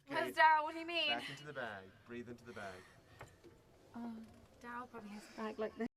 Where's Daryl? What do you mean? Back into the bag. Breathe into the bag. Daryl probably has a bag like this.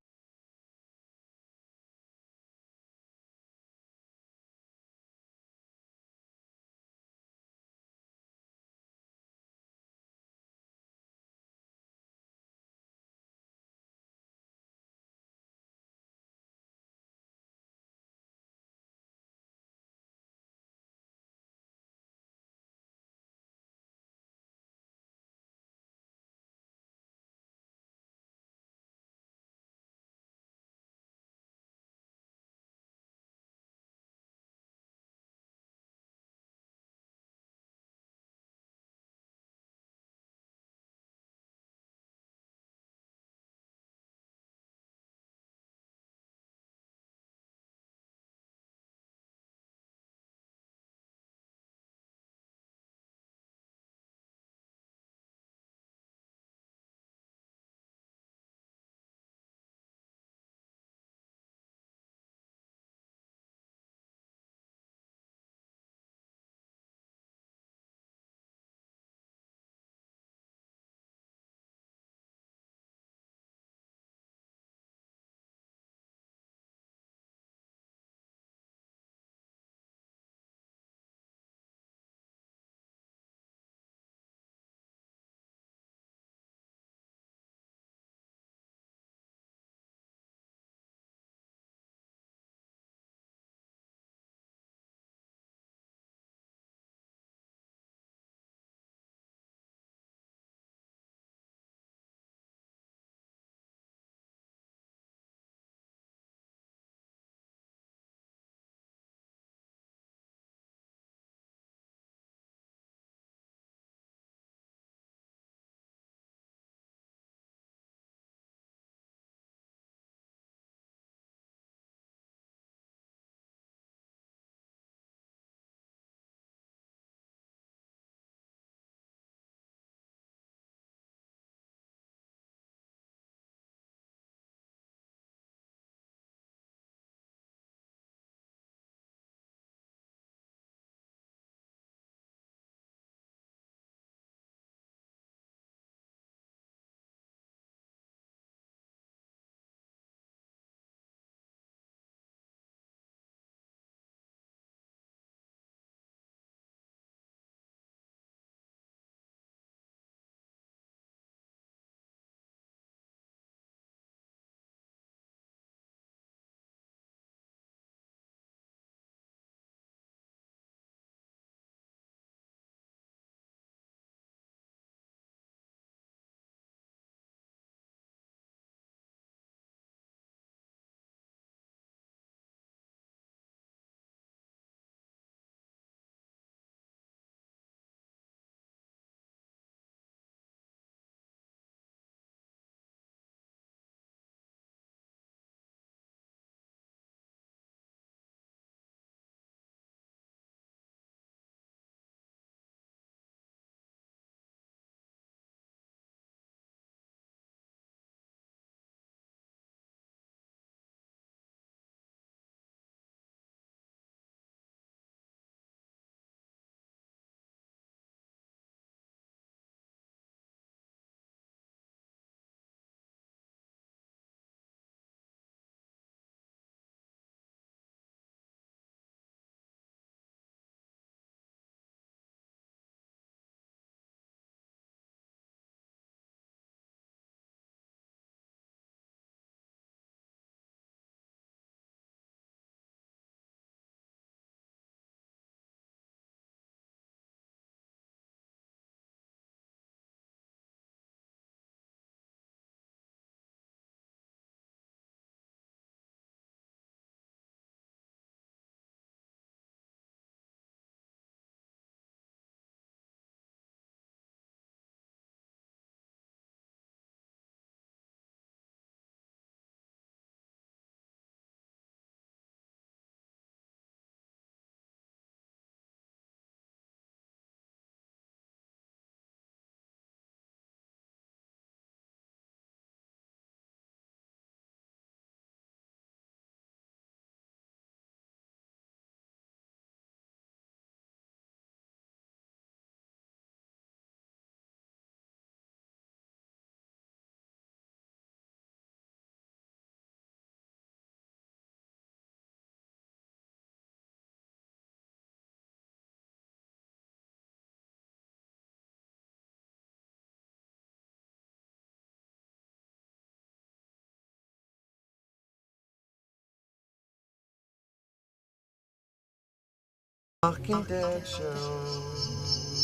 Talking Dead Show.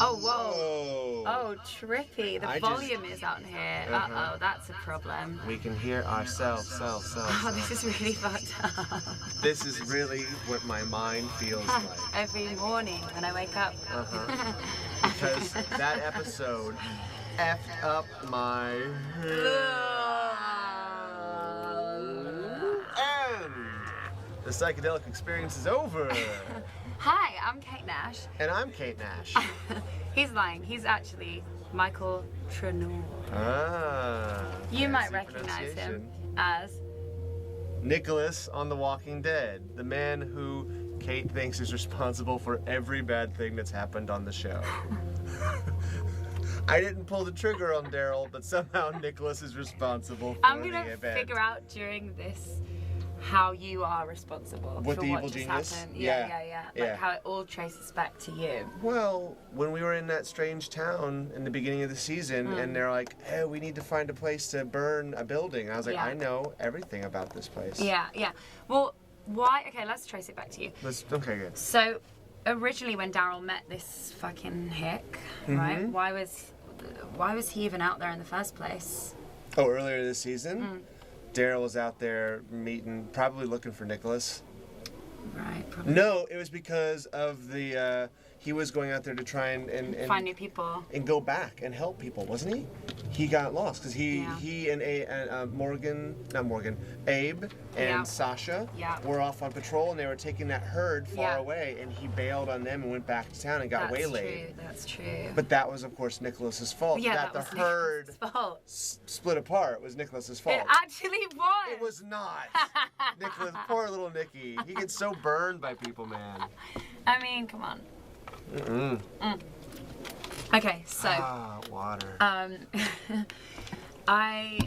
Oh, whoa. Oh, trippy. The I volume is out here. Uh-oh, that's a problem. We can hear ourselves. Oh, this is really fucked up. This is really what my mind feels like. Every morning when I wake up. Because that episode effed up my head. And the psychedelic experience is over. Hi, I'm Kate Nash. And I'm Kate Nash. He's lying. He's actually Michael Trenor. You might recognize him as Nicholas on The Walking Dead, the man who Kate thinks is responsible for every bad thing that's happened on the show. I didn't pull the trigger on Daryl, but somehow Nicholas is responsible for I'm the gonna event. figure out during this how you are responsible What for the what evil just genius? happened. Yeah. Like how it all traces back to you. Well, when we were in that strange town in the beginning of the season, and they're like, hey, we need to find a place to burn a building. I was like, I know everything about this place. Yeah. Well, why? Okay, let's trace it back to you. Okay, good. So, originally when Daryl met this fucking hick, right? Why was he even out there in the first place? Oh, earlier this season? Daryl was out there probably looking for Nicholas. Right, probably. No, it was because of the, he was going out there to try and find new people. And go back and help people, wasn't he? He got lost because he and Abe and Sasha were off on patrol and they were taking that herd far away and he bailed on them and went back to town and got waylaid. That's true. But that was, of course, Nicholas's fault. Yeah, that was the herd split apart was Nicholas's fault. It actually was. It was not. Nicholas, poor little Nicky. He gets so burned by people, man. I mean, come on. Okay, so water. I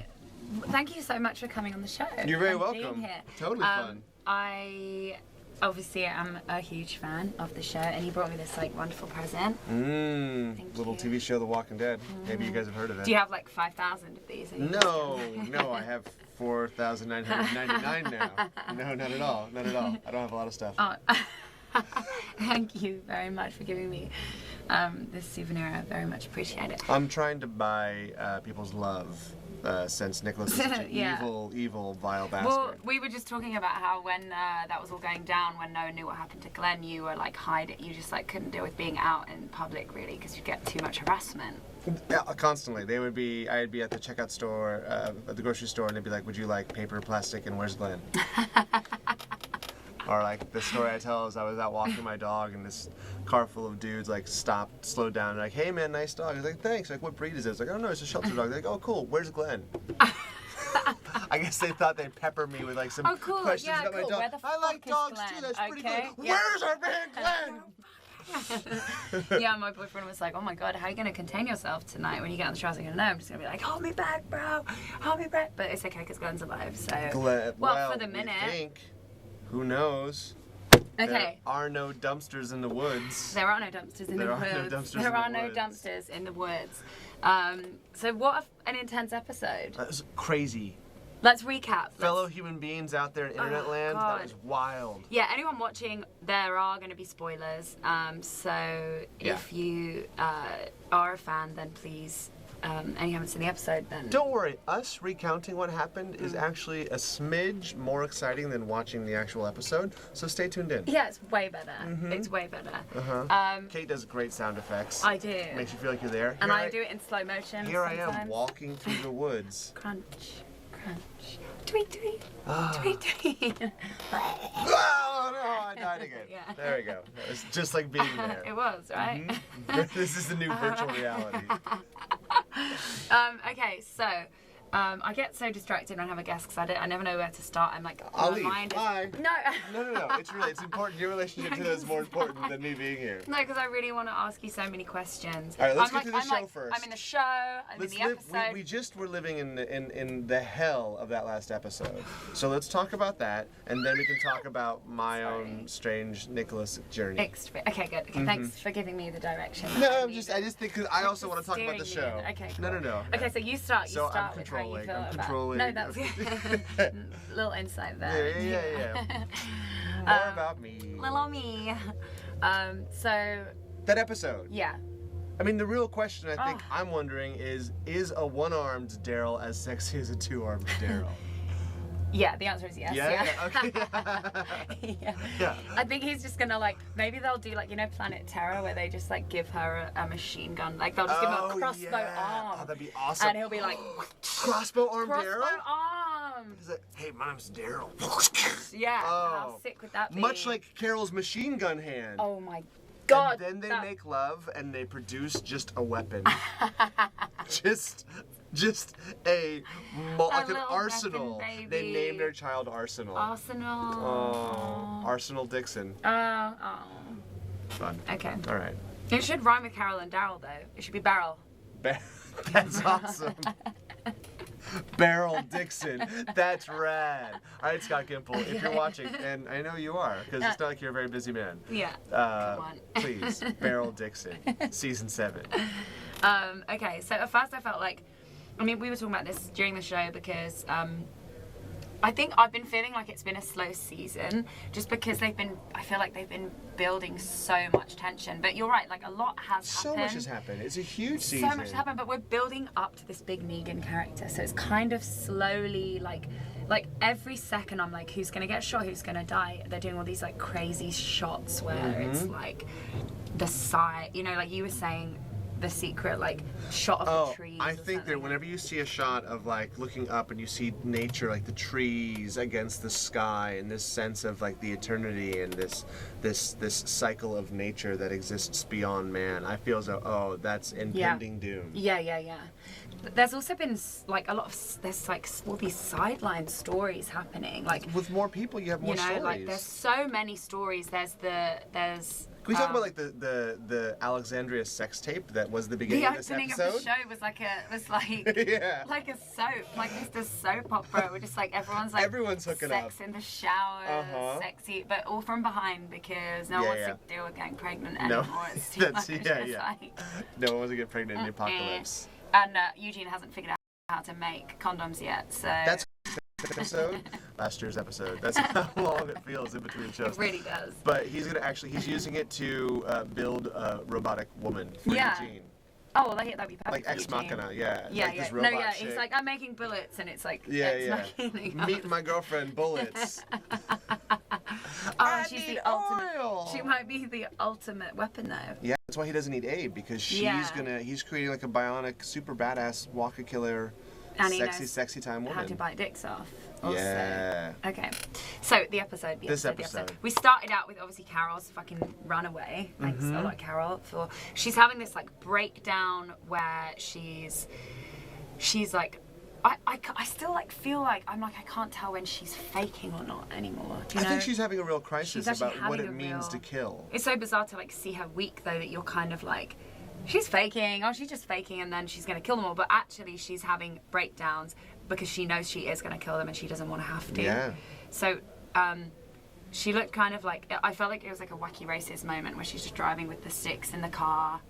thank you so much for coming on the show. You're very and welcome. Being here. Totally fun. I obviously am a huge fan of the show, and you brought me this like wonderful present. Little TV show, The Walking Dead. Maybe you guys have heard of it. Do you have like 5,000 of these? No, I have 4,999 now. No, not at all. Not at all. I don't have a lot of stuff. Thank you very much for giving me this souvenir. I very much appreciate it. I'm trying to buy people's love since Nicholas is such an evil, vile bastard. Well, we were just talking about how when that was all going down, when no one knew what happened to Glenn, you were like hiding. You just like couldn't deal with being out in public really because you get too much harassment. Yeah, constantly. I'd be at the checkout store, at the grocery store, and they'd be like, "Would you like paper, plastic, and where's Glenn?" Or like the story I tell is I was out walking my dog and this car full of dudes like stopped, slowed down, and like, "Hey man, nice dog." I was like, "Thanks." Like, "What breed is it?" I was like, "Oh no, it's a shelter dog." They're like, "Oh cool, where's Glenn?" I guess they thought they'd pepper me with like some questions about my dog. Where the I like fuck is dogs Glenn? too. That's pretty Okay. good. Where's our man Glenn? Yeah, my boyfriend was like, "Oh my god, how are you gonna contain yourself tonight when you get on the show?" I was like, "No, I'm just gonna be like, hold me back, bro, hold me back." But it's okay because Glenn's alive, so. Glenn, well, for the minute. We think. Who knows? Okay. There are no dumpsters in the woods. There are no dumpsters in the woods. There are no dumpsters in the woods. So what an intense episode. That was crazy. Let's recap. Fellow human beings out there in internet land, God. that was wild. Yeah, anyone watching, there are going to be spoilers. So if you are a fan, then please, and you haven't seen the episode, then... Don't worry, us recounting what happened is actually a smidge more exciting than watching the actual episode, so stay tuned in. Yeah, it's way better. It's way better. Kate does great sound effects. I do. Makes you feel like you're there. And I do it in slow motion. Here sometimes. I am walking through the woods. Crunch, crunch, tweet, tweet, tweet, tweet. Oh no, I died again. There we go. It was just like being there. It was, right? This is the new virtual reality. Okay, so I get so distracted when I have a guest because I never know where to start. I'm like, I'll my leave. mind is... Bye. No. It's important. Your relationship to them is more important than me being here. No, because I really want to ask you so many questions. All right, let's get through the show first. I'm in the show. I'm in the episode. We just were living in the hell of that last episode. So let's talk about that, and then we can talk about my own strange Nicholas journey. Okay, good. Okay, thanks for giving me the direction. No, I just think because I also want to talk about the show. Okay. Cool. No. Okay, so you start. So start I'm with how you controlling. feel I'm about. controlling. No, that's little insight there. Yeah. More about me. Little me. So That episode. yeah. I mean, the real question I think I'm wondering is a one-armed Daryl as sexy as a two-armed Daryl? Yeah, the answer is yes. Okay. Yeah. I think he's just gonna like, maybe they'll do like, you know, Planet Terror, where they just like give her a machine gun. Like they'll just give him a crossbow arm. Oh, that'd be awesome. And he'll be like, crossbow arm Daryl? crossbow arm. He's like, hey, my name's Daryl. Yeah, how sick would that be? Much like Carol's machine gun hand. Oh my God. And then they make love and they produce just a weapon. just like an arsenal. Weapon, they named their child Arsenal. Arsenal. Oh, Arsenal Dixon. Oh. Fun. Okay. All right. It should rhyme with Carol and Daryl though. It should be Barrel. That's awesome. Barrel Dixon. That's rad. All right, Scott Gimple, if you're watching, and I know you are, because it's not like you're a very busy man. Yeah. Come on. Please, Barrel Dixon, season 7. Okay, so at first I felt like, I mean, we were talking about this during the show because I think I've been feeling like it's been a slow season just because I feel like they've been building so much tension. But you're right, like a lot has happened. So much has happened. It's a huge season. So much has happened, but we're building up to this big Negan character. So it's kind of slowly like every second I'm like, who's gonna get shot, who's gonna die? They're doing all these like crazy shots where it's like the side, you know, like you were saying, the secret like shot of the trees. I think that whenever you see a shot of like looking up and you see nature, like the trees against the sky, and this sense of like the eternity and this cycle of nature that exists beyond man, I feel as though that's impending doom. Yeah. There's also been like a lot of there's like all these sideline stories happening. Like with more people, you have more stories. Like there's so many stories. Can we talk about like the Alexandria sex tape that was the beginning of this episode? The opening of the show was like yeah. like a soap, like just a soap opera. We're just like everyone's hooking sex up in the shower, sexy, but all from behind because no one wants to deal with getting pregnant anymore. It's too much. No one wants to get pregnant in the apocalypse. And Eugene hasn't figured out how to make condoms yet, so that's episode. Last year's episode. That's how long it feels in between shows. It really does. But he's using it to build a robotic woman for Eugene. Oh, well, that'd be perfect. Like Ex Machina, yeah. This robot he's like, I'm making bullets, and it's like, Meet my girlfriend, Bullets. She's the ultimate. She might be the ultimate weapon, though. Yeah, that's why he doesn't need Abe, because he's creating like a bionic, super badass walker killer, and sexy time woman. How to bite dicks off. Also. Yeah. Okay. So the episode. We started out with obviously Carol's fucking runaway. Thanks a lot, Carol. She's having this like breakdown where she's like, I still like feel like I can't tell when she's faking or not anymore. Do you know? I think she's having a real crisis about what it means to kill. It's so bizarre to like see her weak though, that you're kind of like, she's faking. Oh, she's just faking, and then she's gonna kill them all. But actually, she's having breakdowns because she knows she is gonna kill them, and she doesn't want to have to. Yeah. So, she looked kind of like, I felt like it was like a wacky racist moment where she's just driving with the sticks in the car,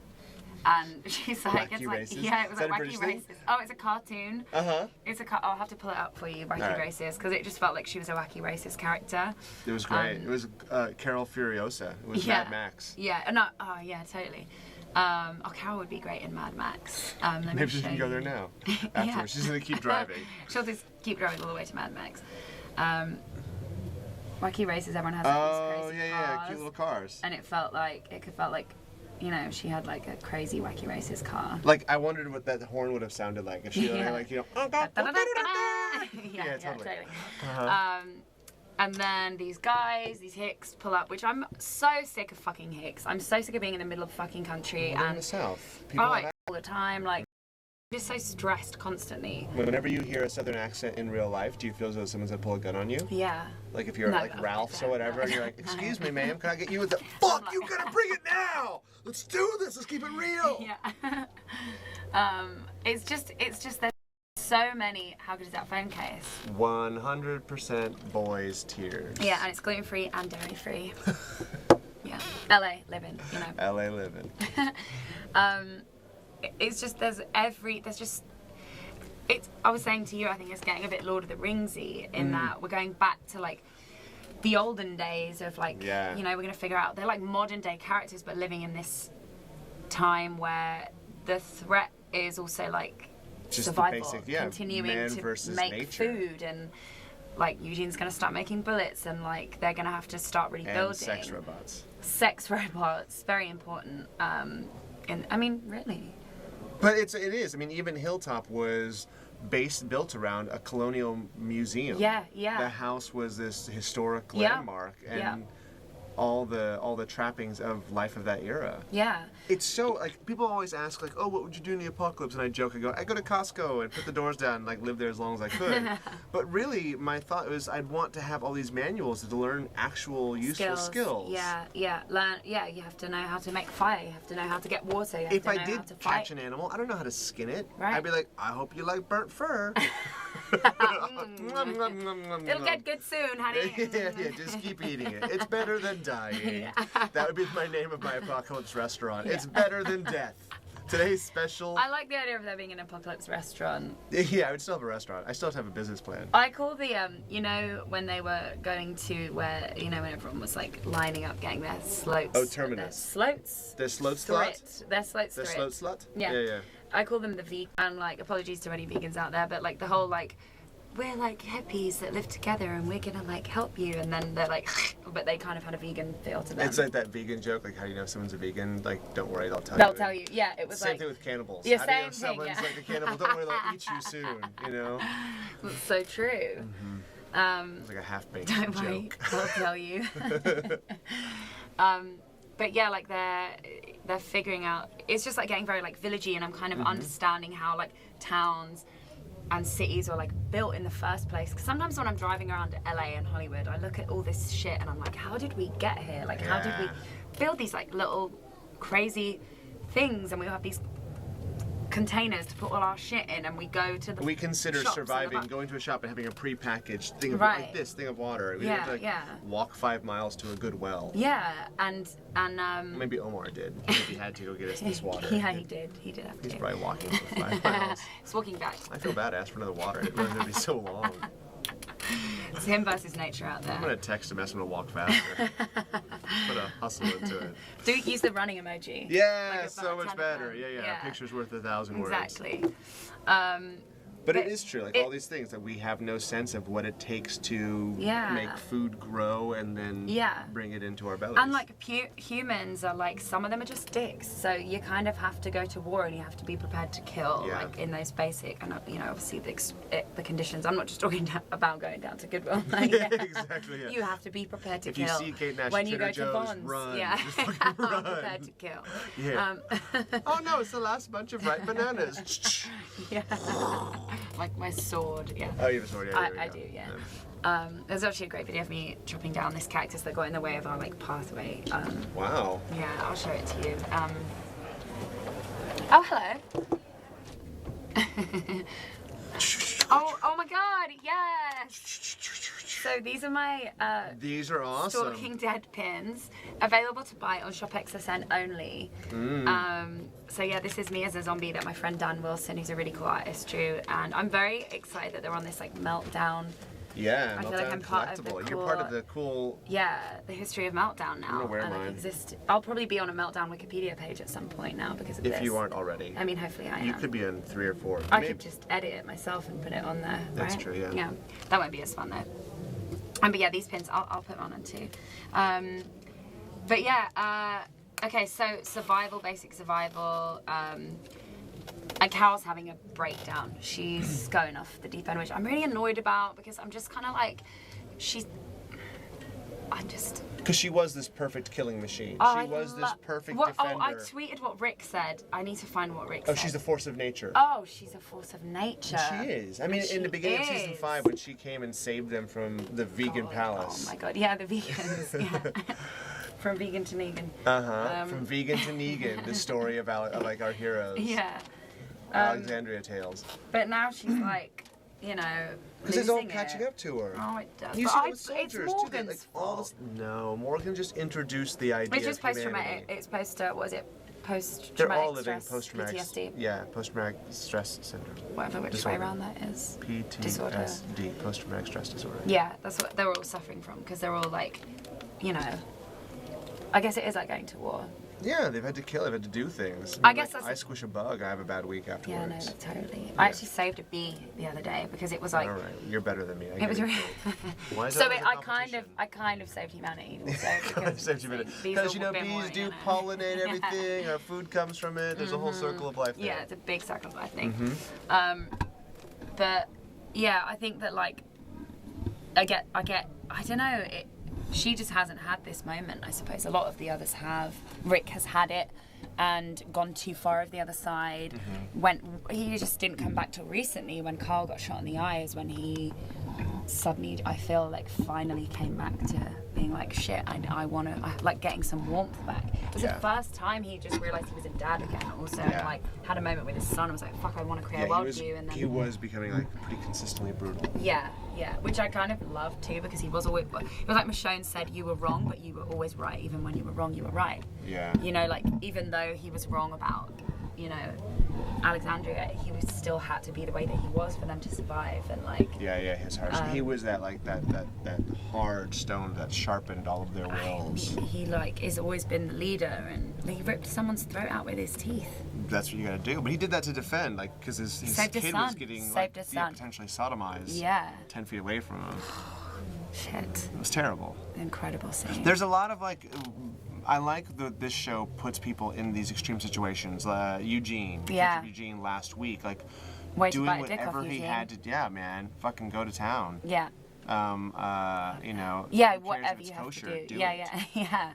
and she's like, wacky racist? Yeah, it was like Wacky racist. Oh, it's a cartoon. It's I'll have to pull it up for you, wacky racist, because it just felt like she was a wacky racist character. It was great. It was Carol Furiosa. It was Mad Max. Yeah. No. Oh, yeah. Totally. Carol would be great in Mad Max. Maybe she can go there now. Afterwards, she's gonna keep driving. She'll just keep driving all the way to Mad Max. Wacky races, everyone has like, these crazy cars. Cute little cars. And it felt like, you know, she had like a crazy Wacky Races car. Like, I wondered what that horn would have sounded like if she like, you know. Yeah, totally. And then these hicks pull up, which I'm so sick of fucking hicks. I'm so sick of being in the middle of fucking country and in the South. People all the time, like, I'm just so stressed constantly. Whenever you hear a Southern accent in real life, do you feel as though someone's gonna pull a gun on you? Yeah. Like if you're like Ralph's or whatever, and you're like, excuse me, ma'am, can I get you with the fuck? You gotta bring it now. Let's do this. Let's keep it real. Yeah. It's just there's so many. How good is that phone case? 100% boys' tears. Yeah, and it's gluten free and dairy free. Yeah. LA living, you know. LA living. It's just I was saying to you, I think it's getting a bit Lord of the Ringsy in that we're going back to like the olden days of like, Yeah. you know, we're gonna figure out, they're like modern day characters, but living in this time where the threat is also like Just survival, the basic, continuing man to versus make nature. food, and like Eugene's gonna start making bullets, and like they're gonna have to start rebuilding. And sex robots. Sex robots, very important. And I mean, really. But it is. I mean, even Hilltop was built around a colonial museum. Yeah, yeah. The house was this historic Yeah. landmark, and Yeah. all the trappings of life of that era. Yeah. It's so, like, people always ask, like, oh, what would you do in the apocalypse? And I joke, I go to Costco and put the doors down and, like, live there as long as I could. But really, my thought was I'd want to have all these manuals to learn actual useful skills. Yeah, yeah. Learn. Yeah, you have to know how to make fire. You have to know how to get water. You have If to know I how did to catch fight. an animal, I don't know how to skin it. Right. I'd be like, I hope you like burnt fur. It'll get good soon, honey. yeah, just keep eating it. It's better than dying. That would be my name of my apocalypse restaurant. It's better than death. Today's special. I like the idea of there being an apocalypse restaurant. Yeah, I would still have a restaurant. I still have to have a business plan. I call the you know, when they were going to where, you know, when everyone was like lining up getting their sloats. Oh, terminus. Sloats. Their sloat slut? Their sloat Their thrit. sloat slut? Yeah. Yeah. I call them the vegan, and like, apologies to any vegans out there, but like the whole like, we're like hippies that live together and we're gonna like help you, and then they're like, but they kind of had a vegan feel to them. It's like that vegan joke, like how do you know if someone's a vegan? Like, don't worry, they'll tell you. They'll tell you, yeah, it was Same like. thing with cannibals. Yeah, how do you know same if thing, someone's yeah. like a cannibal? Don't worry, they'll eat you soon, you know? That's so true. It's like a half-baked Don't joke. worry, I'll tell you. But yeah, like they're figuring out. It's just like getting very like villagey, and I'm kind of understanding how like towns and cities were like built in the first place. Because sometimes when I'm driving around LA and Hollywood, I look at all this shit and I'm like, how did we get here? Like, how did we build these like little crazy things? And we have these containers to put all our shit in, and we go to the We consider shops surviving, and going to a shop and having a pre-packaged thing of Right. like this thing of water. We Yeah, have to like yeah. walk 5 miles to a good well. yeah, and Maybe Omar did. Maybe he had to go get us this water. yeah, he did have He's to. probably walking for 5 miles. He's walking back. I feel bad. I asked for another water. I didn't realize it would be so long. It's him versus nature out there. I'm gonna text him, ask him to walk faster. Put a hustle into it. Do use the running emoji. Yeah, Like so about much 10 better. of them. Yeah. Yeah. A picture's worth 1,000 words. Exactly. But it is true, like all these things that we have no sense of what it takes to Yeah. make food grow and then Yeah. bring it into our bellies. And like humans are like, some of them are just dicks. So you kind of have to go to war, and you have to be prepared to kill, Yeah. like in those basic, and you know, obviously the conditions. I'm not just talking about going down to Goodwill. Like, yeah, exactly. Yeah. You have to be prepared to If kill. you see Kate Nash when at you Trader go to Joe's, Bonds, run. yeah, Just fucking I'm run. prepared to kill. Yeah. Oh no, it's the last bunch of ripe bananas. Yeah, like my sword. Yeah. Oh, you have a sword. Yeah, there we I go. do, yeah. There's actually a great video of me chopping down this cactus that got in the way of our like pathway. Wow. Yeah, I'll show it to you. Oh, hello. oh my God, yes. So these are my These are awesome. Stalking Dead pins, available to buy on ShopXSN only. So yeah, this is me as a zombie that my friend Dan Wilson, who's a really cool artist, drew, and I'm very excited that they're on this like meltdown. Yeah, I feel Meltdown like I'm part of the collectible. You're part of the cool. Yeah, the history of Meltdown now. I'm gonna wear and mine. I'll probably be on a Meltdown Wikipedia page at some point now because of this. If you aren't already. I mean, hopefully I am. You could be on 3 or 4. I Maybe. could just edit it myself and put it on there. That's right? true, yeah. Yeah, that won't be as fun though. But yeah, these pins I'll put on them too. But yeah, okay, so survival, basic survival. And Carol's having a breakdown. She's going off the deep end, which I'm really annoyed about because I'm just kind of like, Because she was this perfect killing machine. Oh, she was this perfect Oh, defender. I tweeted what Rick said. I need to find what Rick Oh, said. she's a force of nature. Oh, she's a force of nature. She is. I mean, in the beginning of season 5, when she came and saved them from the vegan palace. Oh my God, yeah, the vegans. Yeah. From vegan to Negan. From vegan to Negan, the story of like our heroes. Yeah. Alexandria tales. But now she's like, you know, Because it's all losing catching it. up to her. Oh, it does. You But see I- it with soldiers, it's too. Morgan's Like, all fault. this, no, Morgan just introduced the idea It's just of humanity. post-traumatic. It's post, what is it? post-traumatic They're all living stress, post-traumatic. PTSD. Yeah, post-traumatic stress syndrome. Whatever which Disorder. way around that is. Disorder. PTSD, post-traumatic stress disorder. Yeah, that's what they're all suffering from because they're all like, you know, I guess it is like going to war. Yeah, they've had to kill, they've had to do things. I guess that's... I squish a bug, I have a bad week afterwards. Yeah, no, totally. I actually saved a bee the other day because it was like... All right, you're better than me. It was really... Why is so that I kind of saved humanity also because saved humanity. Because you know bees do pollinate everything. Our food comes from it. There's a whole circle of life there. Yeah, it's a big circle of life thing. But yeah, I think that like I don't know. She just hasn't had this moment, I suppose. A lot of the others have. Rick has had it and gone too far of the other side. He just didn't come back till recently when Carl got shot in the eye, is when he suddenly, I feel like, finally came back to being like, shit, I want to, like, getting some warmth back. It was the first time he just realised he was a dad again also, and like had a moment with his son and was like, fuck, I want to create a world for you. And then he was becoming like pretty consistently brutal. Yeah, which I kind of loved too, because he was always, it was like Michonne said, you were wrong, but you were always right. Even when you were wrong, you were right. Yeah. You know, like, even though he was wrong about, you know, Alexandria, he was still had to be the way that he was for them to survive, and like... Yeah, his heart. He was that, like, that hard stone that sharpened all of their wills. He like, has always been the leader, and he ripped someone's throat out with his teeth. That's what you gotta do. But he did that to defend, like, because his kid was getting potentially sodomized 10 feet away from him. Shit. It was terrible. Incredible scene. There's a lot of, like... I like that this show puts people in these extreme situations. Eugene. Eugene last week, like, doing whatever he had to. Yeah, man. Fucking go to town. Yeah. You know. Yeah, whatever you have to do. Yeah.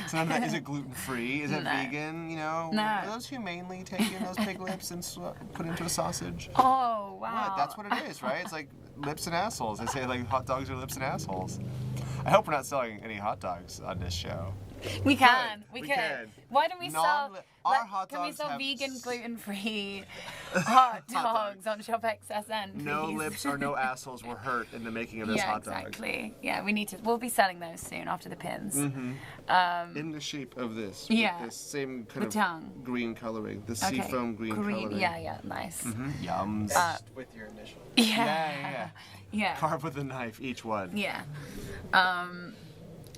So is it gluten-free? Is it vegan? You know? No. Are those humanely taken, those pig lips, and put into a sausage? Oh, wow. What? That's what it is, right? It's like lips and assholes. They say like hot dogs are lips and assholes. I hope we're not selling any hot dogs on this show. We can. We can. Why don't we hot dogs can we sell vegan, gluten-free hot dogs on Shop XSN, please? No lips or no assholes were hurt in the making of this hot dog. Yeah, exactly. Yeah, we need to. We'll be selling those soon after the pins. In the shape of this. Yeah. With this same kind of tongue. Green coloring. The seafoam green coloring. Yeah, nice. Yums. With your initials. Yeah. Carve with a knife, each one. Yeah.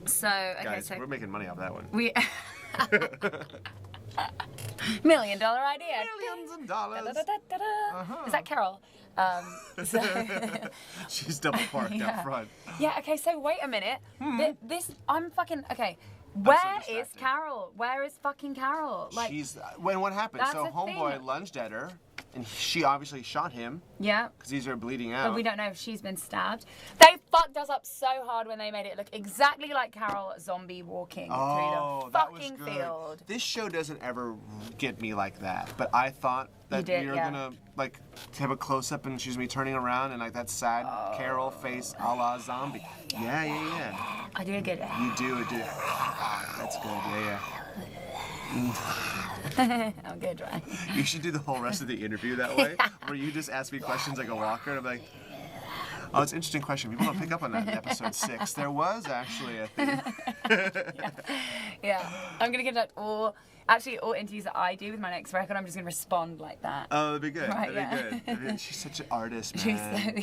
So, okay, Guys, we're making money off that one. We... $1 million idea. Millions of dollars. Is that Carol? She's double parked up front. Yeah, okay, so wait a minute. I'm fucking... Okay. Where is Carol? Where is fucking Carol? Like, what happened? So homeboy thing. lunged at her, and she obviously shot him. Yeah. Because he's bleeding out. But we don't know if she's been stabbed. They fucked us up so hard when they made it look exactly like Carol zombie walking through the fucking field. This show doesn't ever get me like that, but I thought that we were gonna like have a close up and she's me turning around and like that sad Carol face a la zombie. Yeah. I do a good. You do. That's good. Yeah. I'm good, right? You should do the whole rest of the interview that way, where you just ask me questions like a walker, and I'm like, oh, it's an interesting question. People don't pick up on that in episode 6. There was actually a thing. Yeah. I'm going to get all interviews that I do with my next record, I'm just going to respond like that. Oh, that'd be good. Right, that'd be good. She's such an artist, man.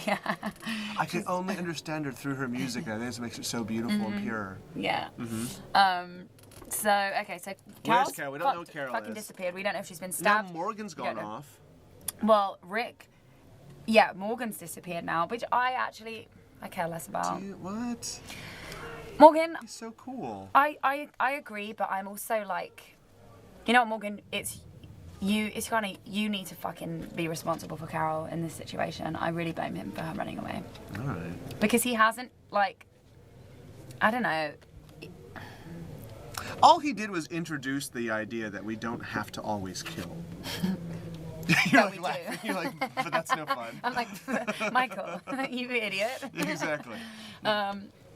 I can only understand her through her music. I think it makes it so beautiful and pure. Yeah. So Where's Carol? We don't know Carol fucking disappeared. We don't know if she's been stabbed. No, Morgan's gone off. Well, Rick, Morgan's disappeared now, which I care less about. What? Morgan. He's so cool. I agree, but I'm also like, you know what, Morgan? You need to fucking be responsible for Carol in this situation. I really blame him for her running away. All right. Because he hasn't, like, I don't know. All he did was introduce the idea that we don't have to always kill. You're like laughing. You're like, but that's no fun. I'm like, Michael, you idiot. Exactly.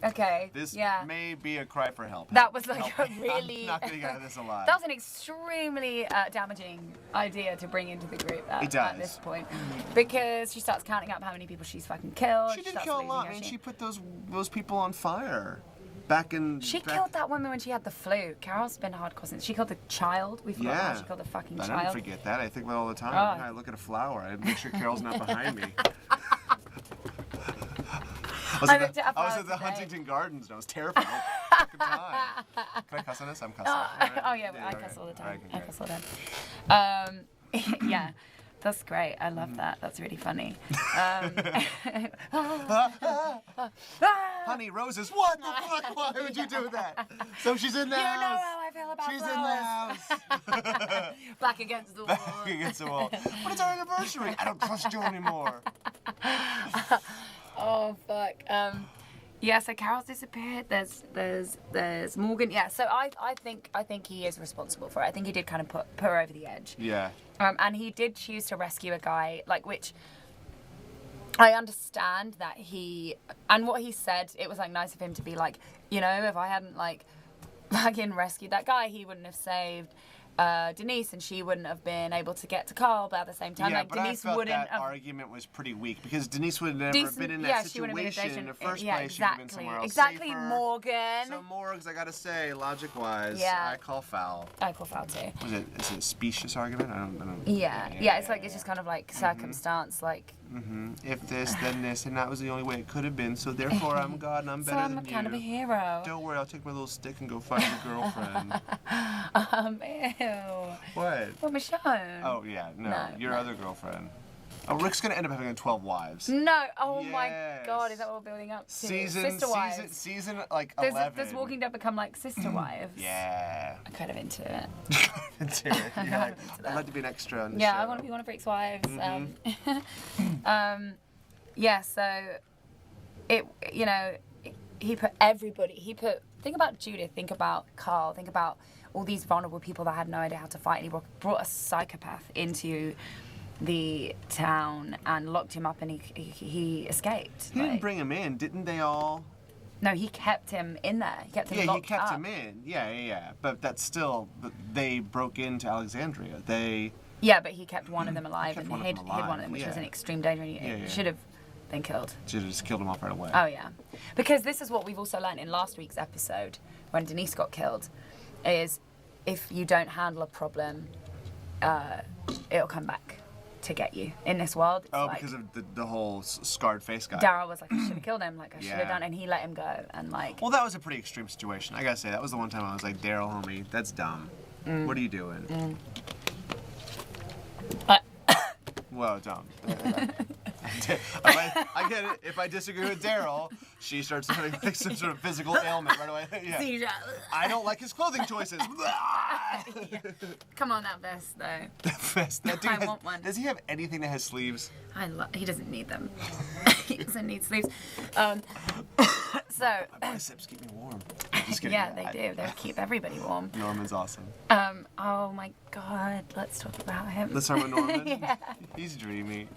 Okay. This may be a cry for help. That was like a really... I'm not going to get out of this alive. That was an extremely damaging idea to bring into the group at this point. Because she starts counting up how many people she's fucking killed. She did kill a lot. I mean, she put those people on fire. She killed that woman when she had the flu. Carol's been hardcore since. She killed the child. We forgot how she killed the fucking child. I don't forget that. I think about it all the time. Oh. I look at a flower. I make sure Carol's not behind me. I was at the Huntington Gardens and I was terrified all the fucking time. Can I cuss on this? I'm cussing. Oh yeah, I cuss all the time. I cuss all the time. Yeah. That's great. I love that. That's really funny. Honey, roses. What the fuck? Why would you do that? So she's in the house. You know how I feel about She's flowers. in the house. Back against the wall. Back against the wall. But it's our anniversary. I don't trust you anymore. Oh fuck. Yeah, so Carol's disappeared. There's Morgan. Yeah, so I think he is responsible for it. I think he did kind of put her over the edge. Yeah. And he did choose to rescue a guy, like, which I understand that and what he said, it was like nice of him to be like, you know, if I hadn't like fucking rescued that guy, he wouldn't have saved Denise, and she wouldn't have been able to get to Carl, but at the same time, yeah, like, but Denise I felt wouldn't that have... argument was pretty weak, because Denise would have never been in that situation in the first place. She would have been somewhere else Exactly, safer. Morgan. So Morgs, I gotta say, logic-wise, Yeah. I call foul. I call foul too. Is it a specious argument? I don't. Yeah, it's like, it's just kind of like circumstance, like... If this, then this, and that was the only way it could have been, so therefore I'm God and I'm better than you. So I'm kind of a hero. Don't worry, I'll take my little stick and go find your girlfriend. Ew. What? Well, Michonne. Oh, yeah, no, your other girlfriend. Oh, Rick's gonna end up having 12 wives. No, oh my Yes. God, is that what we're building up to? Season like 11. Does Walking Dead become like sister wives? Yeah. I'm kind of into it. Into it. Yeah, I'd like to be an extra on the show. Yeah, I want to be one of Rick's wives. Yeah, so you know, he put everybody. Think about Judith. Think about Carl. Think about all these vulnerable people that had no idea how to fight, and he brought a psychopath into the town and locked him up, and he escaped. He didn't bring him in, didn't they all? No, he kept him in there. He kept him locked up. Yeah, he kept him in. Yeah. But that's still, they broke into Alexandria. Yeah, but he kept one of them alive and hid one of them, which was yeah. an extreme danger. And he should have been killed. Should have just killed him off right away. Oh yeah, because this is what we've also learned in last week's episode when Denise got killed, is if you don't handle a problem, it'll come back to get you in this world. It's because of the whole scarred face guy. Daryl was like, I should have killed him, like I should have done, and he let him go, and like. Well, that was a pretty extreme situation. I gotta say, that was the one time I was like, Daryl, homie, that's dumb. What are you doing? Well, dumb. I get it. If I disagree with Daryl, she starts having like some sort of physical ailment right away. Yeah. I don't like his clothing choices. Come on, that vest though. That vest. That dude I want one. Does he have anything that has sleeves? He doesn't need them. He doesn't need sleeves. So. My biceps keep me warm. Just kidding. Yeah, they do. They keep everybody warm. Norman's awesome. Oh my God. Let's talk about him. Let's talk about Norman. Yeah. He's dreamy.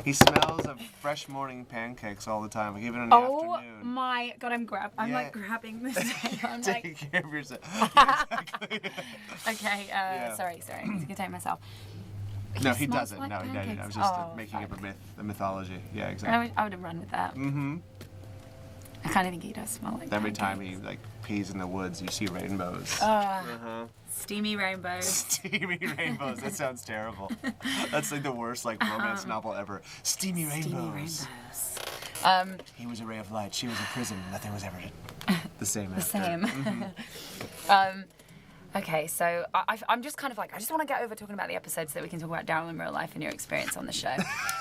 He smells of fresh morning pancakes all the time, like even in the afternoon. Oh my God, I'm like grabbing this. I'm taking care of yourself. Exactly. Okay, sorry. I need to contain myself. No, he doesn't. Like no, he doesn't. I was just making up a mythology. Yeah, exactly. I would have run with that. I kind of think he does smell like Every pancakes. time he like pees in the woods, you see rainbows. Steamy rainbows. Steamy rainbows. That sounds terrible. That's like the worst like romance novel ever. Steamy rainbows. He was a ray of light. She was a prism. Nothing was ever the same. The same. Okay, so I'm just kind of like, I just want to get over talking about the episode so that we can talk about Daryl in real life and your experience on the show.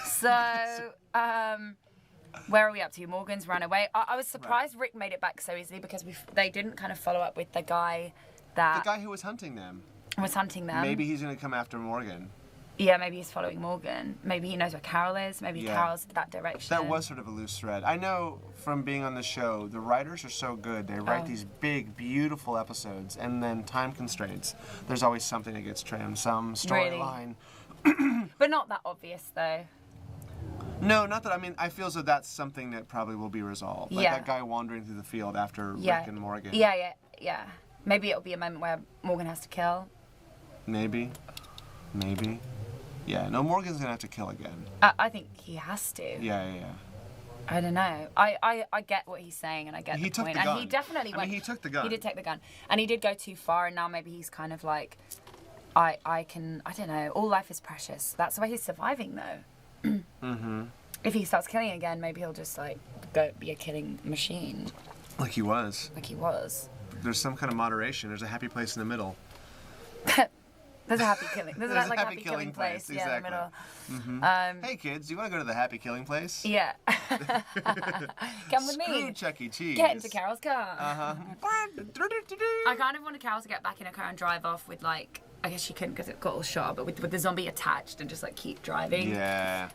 So, where are we up to? Morgan's run away. I was surprised Rick made it back so easily because they didn't kind of follow up with the guy who was hunting them. Maybe he's going to come after Morgan. Yeah, maybe he's following Morgan. Maybe he knows where Carol is. Maybe Carol's that direction. That was sort of a loose thread. I know from being on the show, the writers are so good. They write these big, beautiful episodes, and then time constraints. There's always something that gets trimmed, some storyline. Really? But not that obvious, though. No, not that. I mean, I feel as though that's something that probably will be resolved. Like that guy wandering through the field after Rick and Morgan. Yeah. Maybe it'll be a moment where Morgan has to kill. Maybe. Yeah, no, Morgan's gonna have to kill again. I think he has to. Yeah. I don't know. I get what he's saying, and I get the took point. The gun. And he definitely went. He took the gun. He did take the gun, and he did go too far. And now maybe he's kind of like, I don't know. All life is precious. That's the way he's surviving, though. Mm-hmm. If he starts killing again, maybe he'll just like go be a killing machine. Like he was. There's some kind of moderation. There's a happy place in the middle. There's a happy killing. There's a like happy killing place. Exactly. Yeah, in the middle. Mm-hmm. Hey kids, do you want to go to the happy killing place? Yeah. Come with me. Screw Chuck E. Cheese. Get into Carol's car. I kind of wanted Carol to get back in her car and drive off with like, I guess she couldn't because it got all shot, but with the zombie attached and just like keep driving. Yeah.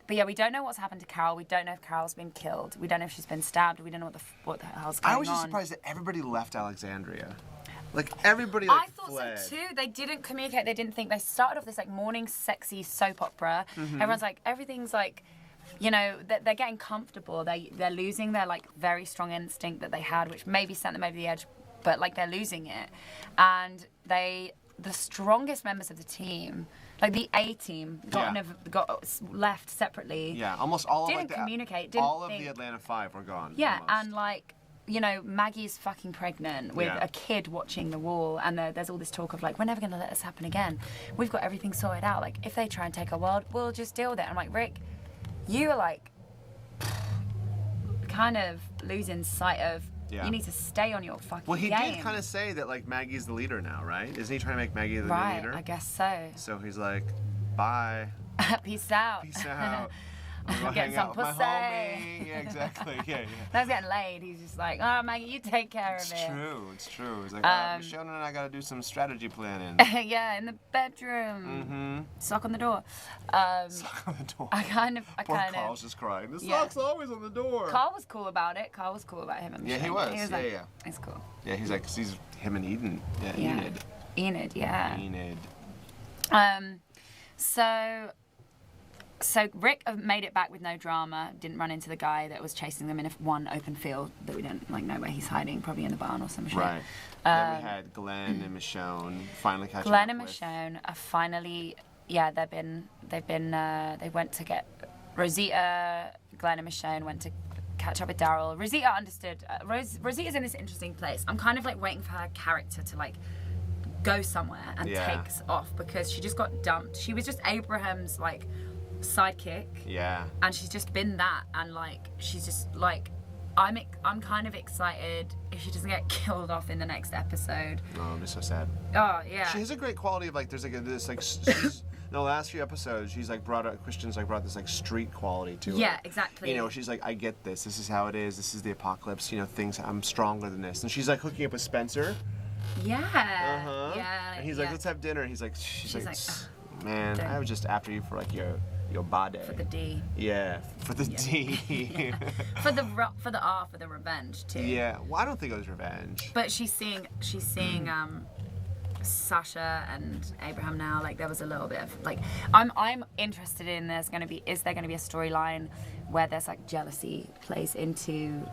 But yeah, we don't know what's happened to Carol. We don't know if Carol's been killed. We don't know if she's been stabbed. We don't know what the hell's going on. I was just surprised that everybody left Alexandria. Like everybody like, I thought fled. so too. They didn't communicate. They didn't think. They started off this like morning sexy soap opera. Everyone's like, everything's like, you know, they're getting comfortable. They're losing their like very strong instinct that they had, which maybe sent them over the edge, but like they're losing it. And the strongest members of the team, like the A team, got left separately. Yeah, almost all didn't of like communicate. all of the Atlanta 5 were gone. Yeah, almost. and like, you know, Maggie's fucking pregnant with a kid watching the wall, and there's all this talk of like, we're never gonna let this happen again. We've got everything sorted out. Like, if they try and take our world, we'll just deal with it. I'm like, Rick, you are like kind of losing sight of. Yeah. You need to stay on your fucking game. Well, he did kind of say that like Maggie's the leader now, right? Isn't he trying to make Maggie the new leader? Right, I guess so. So he's like, bye. Peace out. Peace out. I'm getting some pussy. My homie. Yeah, exactly. Yeah. That's getting laid. He's just like, oh, Maggie, you take care of it. It's true. He's like, Michelle and I got to do some strategy planning. Yeah, in the bedroom. Sock on the door. Sock on the door. Poor Carl's just crying. The sock's always on the door. Carl was cool about it. Carl was cool about him and Michelle. Yeah, he was. Yeah. It's cool. Yeah, he's like, 'cause he's him and Eden. Yeah, Enid, yeah. Enid. So Rick made it back with no drama, didn't run into the guy that was chasing them in one open field that we don't like know where he's hiding, probably in the barn or some shit. Right. Then we had Glenn and Michonne finally catching up. Glenn and Michonne are finally, they went to get Rosita. Glenn and Michonne went to catch up with Daryl. Rosita understood. Rosita's in this interesting place. I'm kind of like waiting for her character to like go somewhere and takes off because she just got dumped. She was just Abraham's like sidekick. Yeah. And she's just been that, and like she's just like, I'm kind of excited if she doesn't get killed off in the next episode. Oh, I'm just so sad. Oh yeah. She has a great quality of like there's like this like she's, in the last few episodes she's like Christian's like brought this like street quality to her. Yeah, exactly. You know, she's like, I get this. This is how it is. This is the apocalypse. You know, I'm stronger than this. And she's like hooking up with Spencer. Yeah. Yeah. And he's like, let's have dinner. And she's like, man, I was just after you for like your body. For the D. Yeah, for the D. for the revenge too. Yeah, well, I don't think it was revenge. But she's seeing Sasha and Abraham now. Like there was a little bit of like, I'm interested in is there going to be a storyline where there's like jealousy plays into.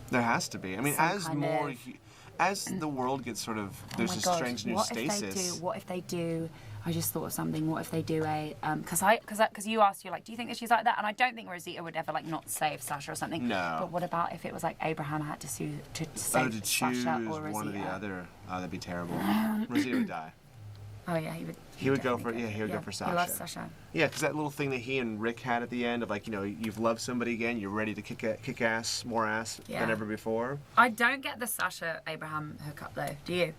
There has to be. I mean, as the world gets sort of there's a strange new stasis. What if they do? I just thought of something. What if they do because you asked, you're like, do you think that she's like that? And I don't think Rosita would ever like not save Sasha or something. No. But what about if it was like Abraham had to save Sasha or Rosita? One or the other. Oh, that'd be terrible. Rosita would die. Oh yeah, he would. He would go for Sasha. He loves Sasha. Yeah, because that little thing that he and Rick had at the end of like, you know, you've loved somebody again, you're ready to kick ass, more ass than ever before. I don't get the Sasha Abraham hookup though. Do you?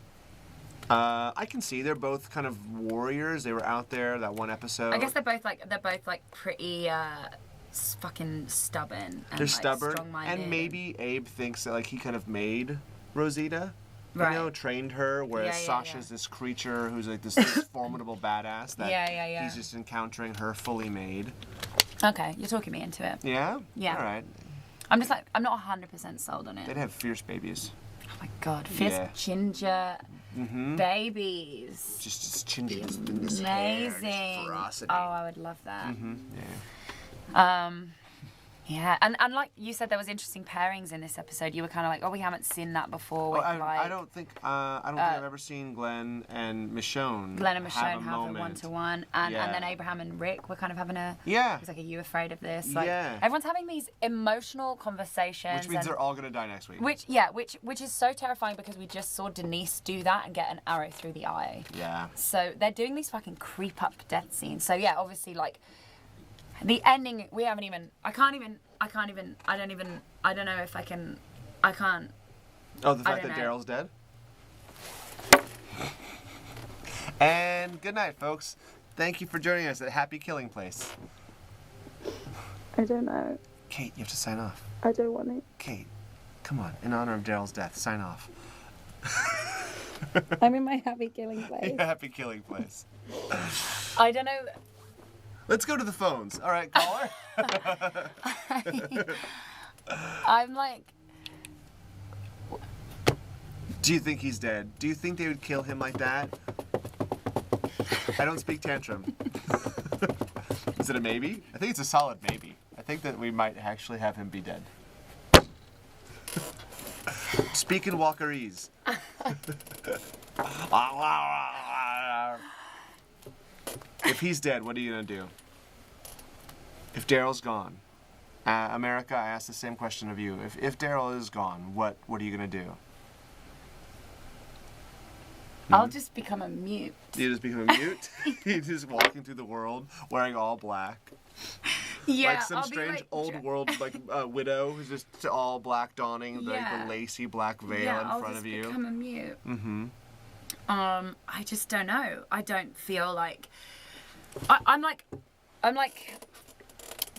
I can see they're both kind of warriors. They were out there that one episode. I guess they're both like pretty fucking stubborn. And, they're stubborn, strong-minded. And maybe Abe thinks that like he kind of made Rosita. Right. You know, trained her, whereas Sasha's this creature who's like this formidable badass that he's just encountering her fully made. Okay, you're talking me into it. Yeah? Yeah. All right. I'm just like, I'm not 100% sold on it. They'd have fierce babies. Oh my god, fierce ginger babies. Just ginger. Amazing. Hair, oh, I would love that. Yeah. Yeah, and like you said, there was interesting pairings in this episode. You were kind of like, oh, we haven't seen that before. Well, I don't think I've ever seen Glenn and Michonne. Glenn and Michonne have moment. a one-to-one, and then Abraham and Rick were kind of having a. Yeah. It's like, are you afraid of this? Like, yeah. Everyone's having these emotional conversations. Which means they're all gonna die next week. Which is so terrifying because we just saw Denise do that and get an arrow through the eye. Yeah. So they're doing these fucking creep up death scenes. So yeah, obviously like. The ending, I don't know if I can't. Oh, the fact that Daryl's dead? And good night, folks. Thank you for joining us at Happy Killing Place. I don't know. Kate, you have to sign off. I don't want it. Kate, come on. In honor of Daryl's death, sign off. I'm in my happy killing place. Yeah, Happy Killing Place. I don't know. Let's go to the phones. All right, caller. I'm like... Do you think he's dead? Do you think they would kill him like that? I don't speak tantrum. Is it a maybe? I think it's a solid maybe. I think that we might actually have him be dead. Speak in Walkerese. If he's dead, what are you going to do? If Daryl's gone, America, I ask the same question of you. If Daryl is gone, what are you going to do? I'll just become a mute. You just become a mute? He's just walking through the world wearing all black. Yeah, like some strange old world like widow who's just all black donning, like the lacy black veil in front of you. Yeah, I'll just become a mute. Mm-hmm. I just don't know. I don't feel like... I'm like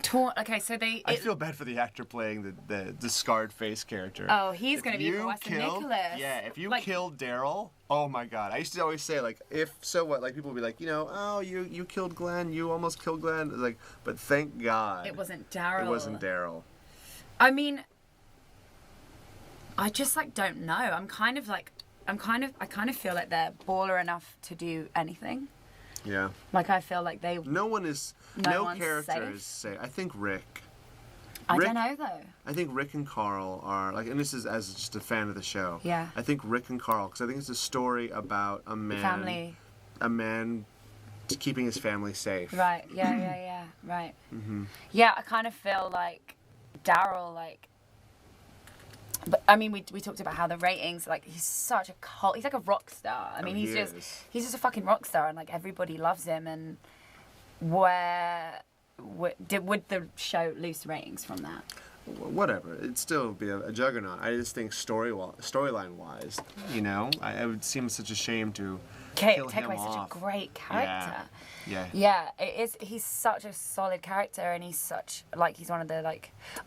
torn. Okay, so I feel bad for the actor playing the scarred face character. Oh, he's going to be even worse than Nicholas. Yeah, if you killed Daryl, oh my God. I used to always say, like, if so what? Like, people would be like, oh, you killed Glenn. You almost killed Glenn. It's like, but thank God. It wasn't Daryl. It wasn't Daryl. I mean, I just, like, don't know. I kind of feel like they're baller enough to do anything. Yeah. Like, I feel like no character safe. is safe. I think Rick. I don't know, though. I think Rick and Carl are, like, and this is as just a fan of the show. Yeah. I think Rick and Carl, because I think it's a story about a man. Family. A man keeping his family safe. Right, yeah, right. Mm-hmm. Yeah, I kind of feel like Daryl, like... But I mean, we talked about how the ratings, like, he's such a cult. He's like a rock star. I mean, he's just a fucking rock star, and like everybody loves him. And would the show lose ratings from that? Whatever, it'd still be a juggernaut. I just think storyline wise, it would seem such a shame to kill take him away off. such a great character. Yeah. It is. He's such a solid character, and he's one of the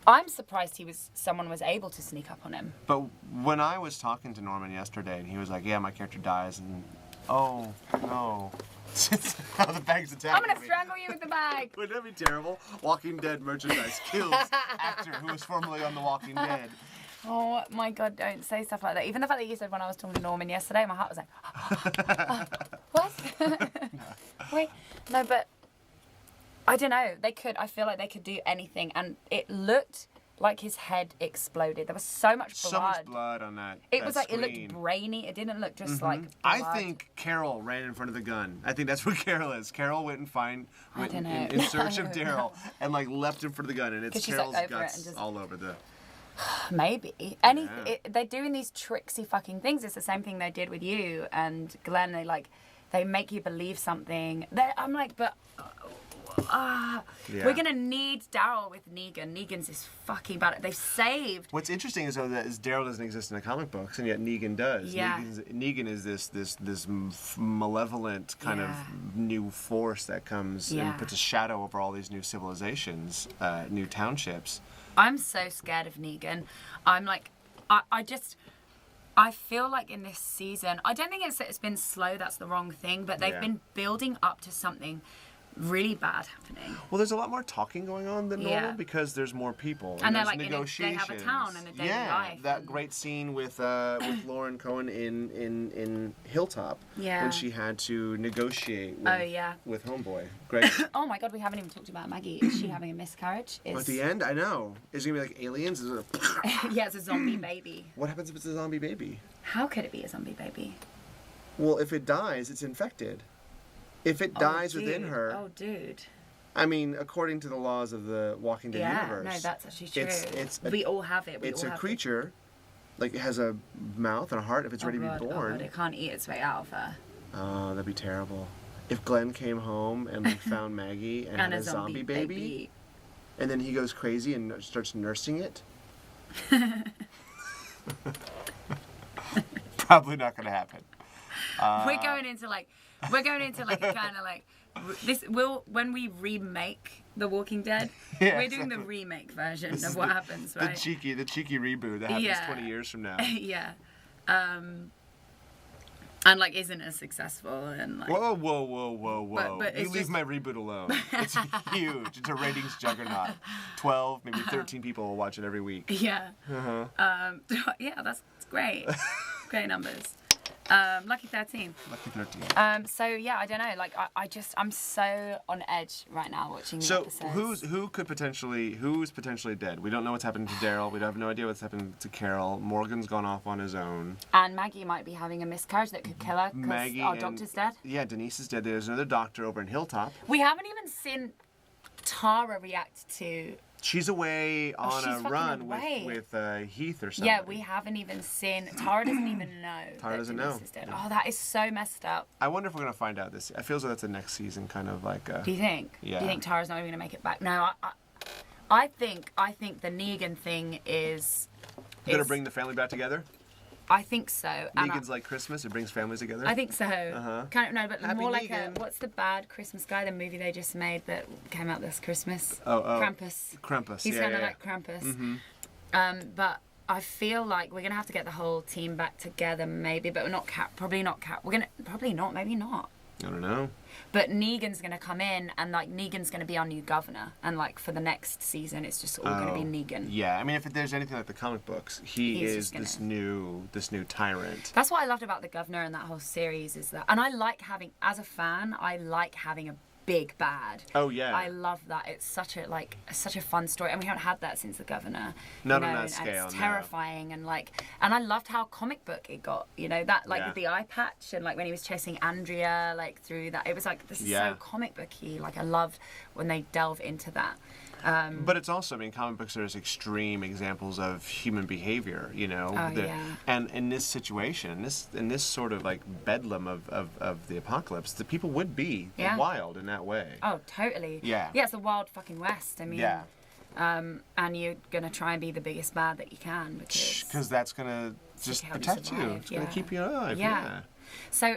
I'm surprised someone was able to sneak up on him. But when I was talking to Norman yesterday, and he was like, "Yeah, my character dies," and oh no. How the bag's attacking I'm gonna me. strangle you with the bag. Wouldn't that be terrible? Walking Dead merchandise kills actor who was formerly on The Walking Dead. Oh my God, don't say stuff like that. Even the fact that you said when I was talking to Norman yesterday, my heart was like, what? Wait, no, but I don't know. I feel like they could do anything, and it looked like his head exploded. There was so much blood. So much blood on that. It was like, screen. it looked brainy. It didn't look just like blood. I think Carol ran in front of the gun. I think that's what Carol is. Carol went in search of Daryl and like leapt in front of the gun, and it's Carol's guts all over the... Maybe. They're doing these tricksy fucking things. It's the same thing they did with you and Glenn. They make you believe something. I'm like, but... We're gonna need Daryl with Negan. Negan's this fucking bad. They've saved. What's interesting is though that Daryl doesn't exist in the comic books, and yet Negan does. Yeah. Negan is this malevolent kind of new force that comes and puts a shadow over all these new civilizations, new townships. I'm so scared of Negan. I'm like, I feel like in this season, I don't think it's been slow. That's the wrong thing, but they've been building up to something really bad happening. Well, there's a lot more talking going on than normal Yeah. because there's more people. And they're there's like, negotiations. they have a town and a daily life. That and... great scene with Lauren Cohen in Hilltop Yeah. when she had to negotiate with, Oh, yeah. with Homeboy. Great. Oh my god, we haven't even talked about Maggie. Is she having a miscarriage? At the end, I know. Is it gonna be like aliens? Is it Yeah, it's a zombie baby. What happens if it's a zombie baby? How could it be a zombie baby? Well, if it dies, it's infected. If it dies within her, Oh, dude. I mean, according to the laws of the Walking Dead universe, No, that's actually true. It's we all have it. It's a creature, like it has a mouth and a heart. If it's ready to be born, God, it can't eat its way out of her. Oh, that'd be terrible. If Glenn came home and like found Maggie and had a zombie baby, and then he goes crazy and starts nursing it. Probably not gonna happen. We're going into like a kind of like this. When we remake The Walking Dead, Yeah, we're doing the remake version of what happens, right? The cheeky reboot that happens 20 years from now. Yeah. And like isn't as successful and like. Whoa! But You leave my reboot alone. It's huge. It's a ratings juggernaut. 12, maybe 13 people will watch it every week. Yeah. Yeah, that's great. Great numbers. Lucky 13. Lucky 13. So yeah, I don't know. Like I'm so on edge right now watching the episodes. Who's potentially dead? We don't know what's happened to Daryl. We have no idea what's happened to Carol. Morgan's gone off on his own. And Maggie might be having a miscarriage that could kill her because our doctor's dead. Yeah, Denise is dead. There's another doctor over in Hilltop. We haven't even seen Tara react to. She's away on she's a run away. with Heath or something. Yeah, we haven't even seen. Tara doesn't even know. Tara doesn't Denise know. is dead. Oh, that is so messed up. I wonder if we're gonna find out this. I feel as though that's a next season kind of like. Do you think? Yeah. Do you think Tara's not even gonna make it back? No, I think the Negan thing is. Gonna bring the family back together. I think so. Negan's like Christmas. It brings families together. I think so. Kind of no, but Happy more like Negan. what's the bad Christmas guy? The movie they just made that came out this Christmas. Oh. Krampus. He's kind of like Krampus. Mm-hmm. But I feel like we're gonna have to get the whole team back together, maybe, but not Cat. Probably not Cat. We're gonna probably not. Maybe not. I don't know. But Negan's gonna come in, and like Negan's gonna be our new governor, and like for the next season, it's just all gonna be Negan. Yeah, I mean, if there's anything like the comic books, he's is this new tyrant. That's what I loved about the governor and that whole series is that, and I like having, as a fan, I like having a big bad. Oh yeah. I love that. It's such a fun story, and we haven't had that since the governor. Not on that scale. And it's terrifying, and I loved how comic book it got. You know that with the eye patch and like when he was chasing Andrea like through that. It was like this is so comic booky. Like I loved when they delve into that. But it's also, I mean, comic books are just extreme examples of human behavior, you know. And in this situation, in this sort of like bedlam of the apocalypse, the people would be wild in that way. Oh, totally. Yeah. Yeah, it's the wild fucking West. I mean. Yeah. And you're gonna try and be the biggest bad that you can because that's gonna just protect you. It's gonna keep you alive. Yeah. So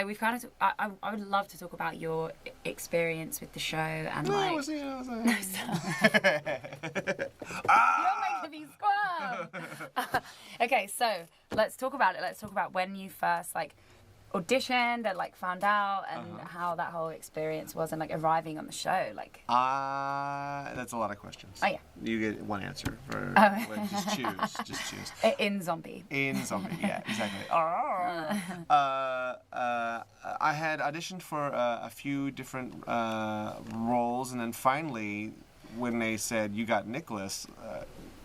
we've kind of. I would love to talk about your experience with the show and You're making me squirm. Okay, so let's talk about it. Let's talk about when you first auditioned and found out and how that whole experience was and arriving on the show. That's a lot of questions. Oh yeah. You get one answer for just choose. In zombie. Yeah, exactly. I had auditioned for a few different roles, and then finally when they said you got Nicholas,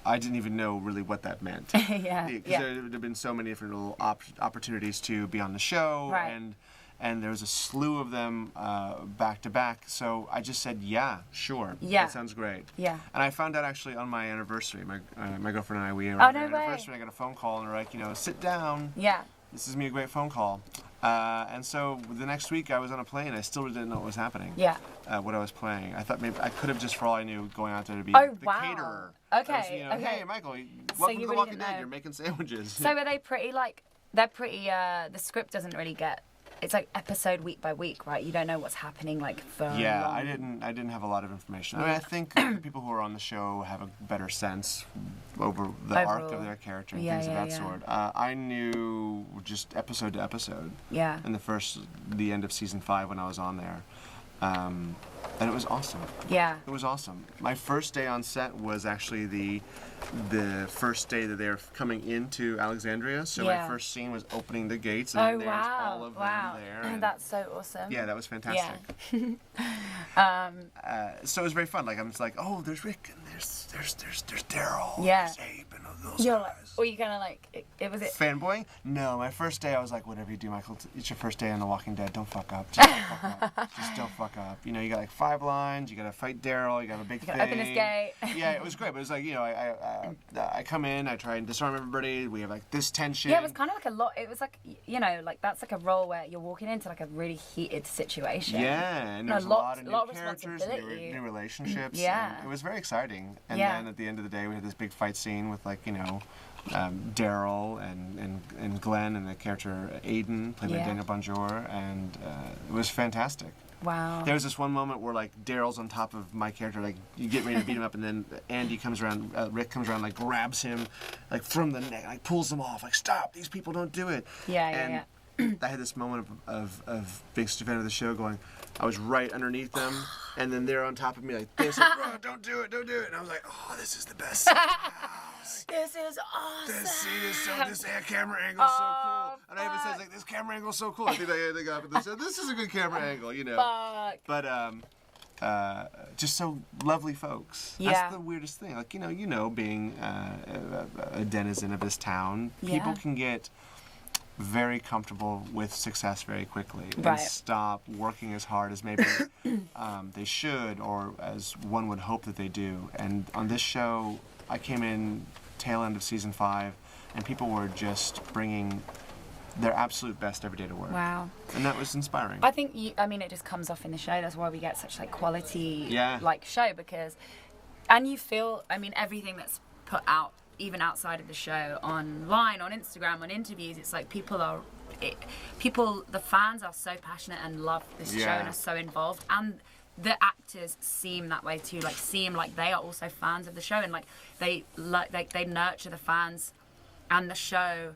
I didn't even know really what that meant. Because there had been so many different little opportunities to be on the show, and there was a slew of them back to back. So I just said, yeah, sure. Yeah. That sounds great. Yeah. And I found out actually on my anniversary. My girlfriend and I, we were on our anniversary. I got a phone call, and they're like, sit down. Yeah. This is me a great phone call. And so the next week I was on a plane. I still didn't know what was happening. Yeah. What I was playing. I thought maybe I could have just, for all I knew, going out there to be the caterer. Okay. Was, hey, Michael, welcome to The Walking Dead. You're making sandwiches. So are they pretty they're pretty, the script doesn't really get, it's episode week by week, right? You don't know what's happening for long. I didn't have a lot of information. I mean, I think the people who are on the show have a better sense over the arc of their character and things of that sort. I knew just episode to episode. Yeah. In the end of season 5 when I was on there. And it was awesome. Yeah. It was awesome. My first day on set was actually the first day that they were coming into Alexandria. So my first scene was opening the gates, and there's all of them there. And that's so awesome. yeah, that was fantastic. Yeah. So it was very fun. Like, I'm just like, oh, there's Rick, and there's Daryl, Yeah. there's Abe, and those You're guys. like, were you kind of like, it was it? Fanboying? No, my first day I was like, whatever you do, Michael, it's your first day on The Walking Dead. Don't fuck up. Just don't fuck up. Just don't fuck up. You know, you got like 5 lines. You got to fight Daryl. You got a big thing. Open this gate. Yeah, it was great. But it was like, you know, I come in, I try and disarm everybody. We have like this tension. Yeah, it was kind of like a lot. It was like, you know, like that's like a role where you're walking into like a really heated situation. Yeah, and there was a lot of new characters, new relationships. Yeah. And it was very exciting. And Yeah. then at the end of the day, we had this big fight scene with like, you know, Daryl and Glenn and the character Aiden, played by Daniel Bonjour, and it was fantastic. Wow. There was this one moment where like Daryl's on top of my character, like you get ready to beat him up, and then Andy comes around, Rick comes around, like grabs him, like from the neck, like pulls him off, like stop, these people don't do it. Yeah. I had this moment of being a fan of the show going, I was right underneath them, and then they're on top of me like this, like, bro, don't do it. And I was like, oh, this is the best scene in the house. This is awesome. This scene is this camera angle is so cool. And I even said, like, this camera angle is so cool. I think they got it. They said, this is a good camera angle, you know. Fuck. But, just so lovely folks. Yeah. That's the weirdest thing. Like, you know, being a denizen of this town, people can get very comfortable with success very quickly and stop working as hard as maybe they should, or as one would hope that they do. And on this show, I came in tail end of season 5, and people were just bringing their absolute best every day to work. Wow. And that was inspiring. I think it just comes off in the show. That's why we get such like quality like show, because you feel, everything that's put out even outside of the show, online, on Instagram, on interviews, it's like the fans are so passionate and love this show and are so involved, and the actors seem that way too, like seem like they are also fans of the show, and like they nurture the fans and the show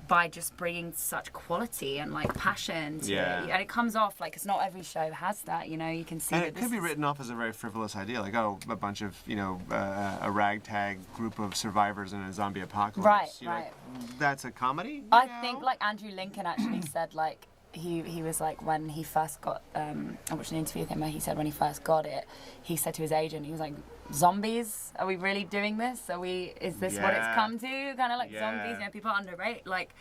by just bringing such quality and like passion to it. And it comes off like, because not every show has that, you know, you can see. And it could be written off as a very frivolous idea, like, oh, a bunch of, you know, a ragtag group of survivors in a zombie apocalypse. Right. Like, that's a comedy? I think like Andrew Lincoln actually said, like, he was like, when he first got, I watched an interview with him where he said when he first got it, he said to his agent, he was like, zombies? Are we really doing this? Is this what it's come to? Kind of like zombies, you know, people underrate, like,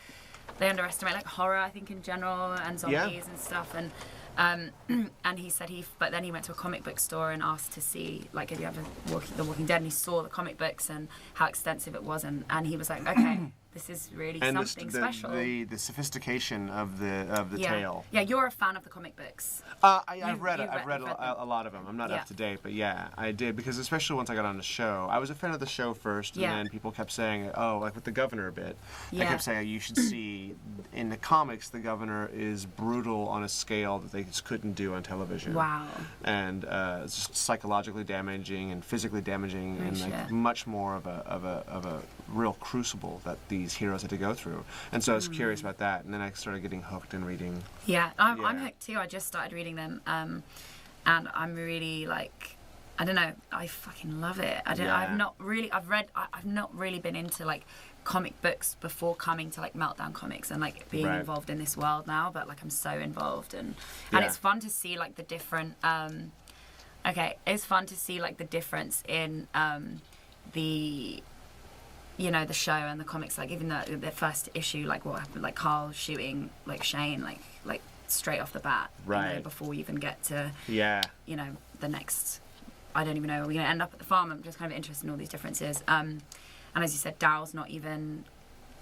they underestimate like horror, I think, in general, and zombies and stuff, and he said but then he went to a comic book store and asked to see, like, if you ever The Walking Dead, and he saw the comic books and how extensive it was, and he was like, okay, this is really something special. The sophistication of the tale. Yeah, you're a fan of the comic books. I've read a lot of them. I'm not up to date, but yeah, I did, because especially once I got on the show, I was a fan of the show first, and then people kept saying, oh, like with the Governor a bit, I kept saying, you should see, in the comics, the Governor is brutal on a scale that they just couldn't do on television. Wow. And it's just psychologically damaging and physically damaging, and like much more of a real crucible that these heroes had to go through. And so I was curious about that, and then I started getting hooked in reading. I'm hooked too. I just started reading them, and I'm really like, I don't know, I fucking love it. I've not really been into like comic books before coming to like Meltdown Comics and like being involved in this world now, but like I'm so involved, and it's fun to see like the different it's fun to see like the difference in the, you know, the show and the comics, like even the first issue, like what happened, like Carl shooting like Shane, like straight off the bat, you know, before we even get to you know, the next, I don't even know, we're gonna end up at the farm. I'm just kind of interested in all these differences, and as you said, Daryl's not even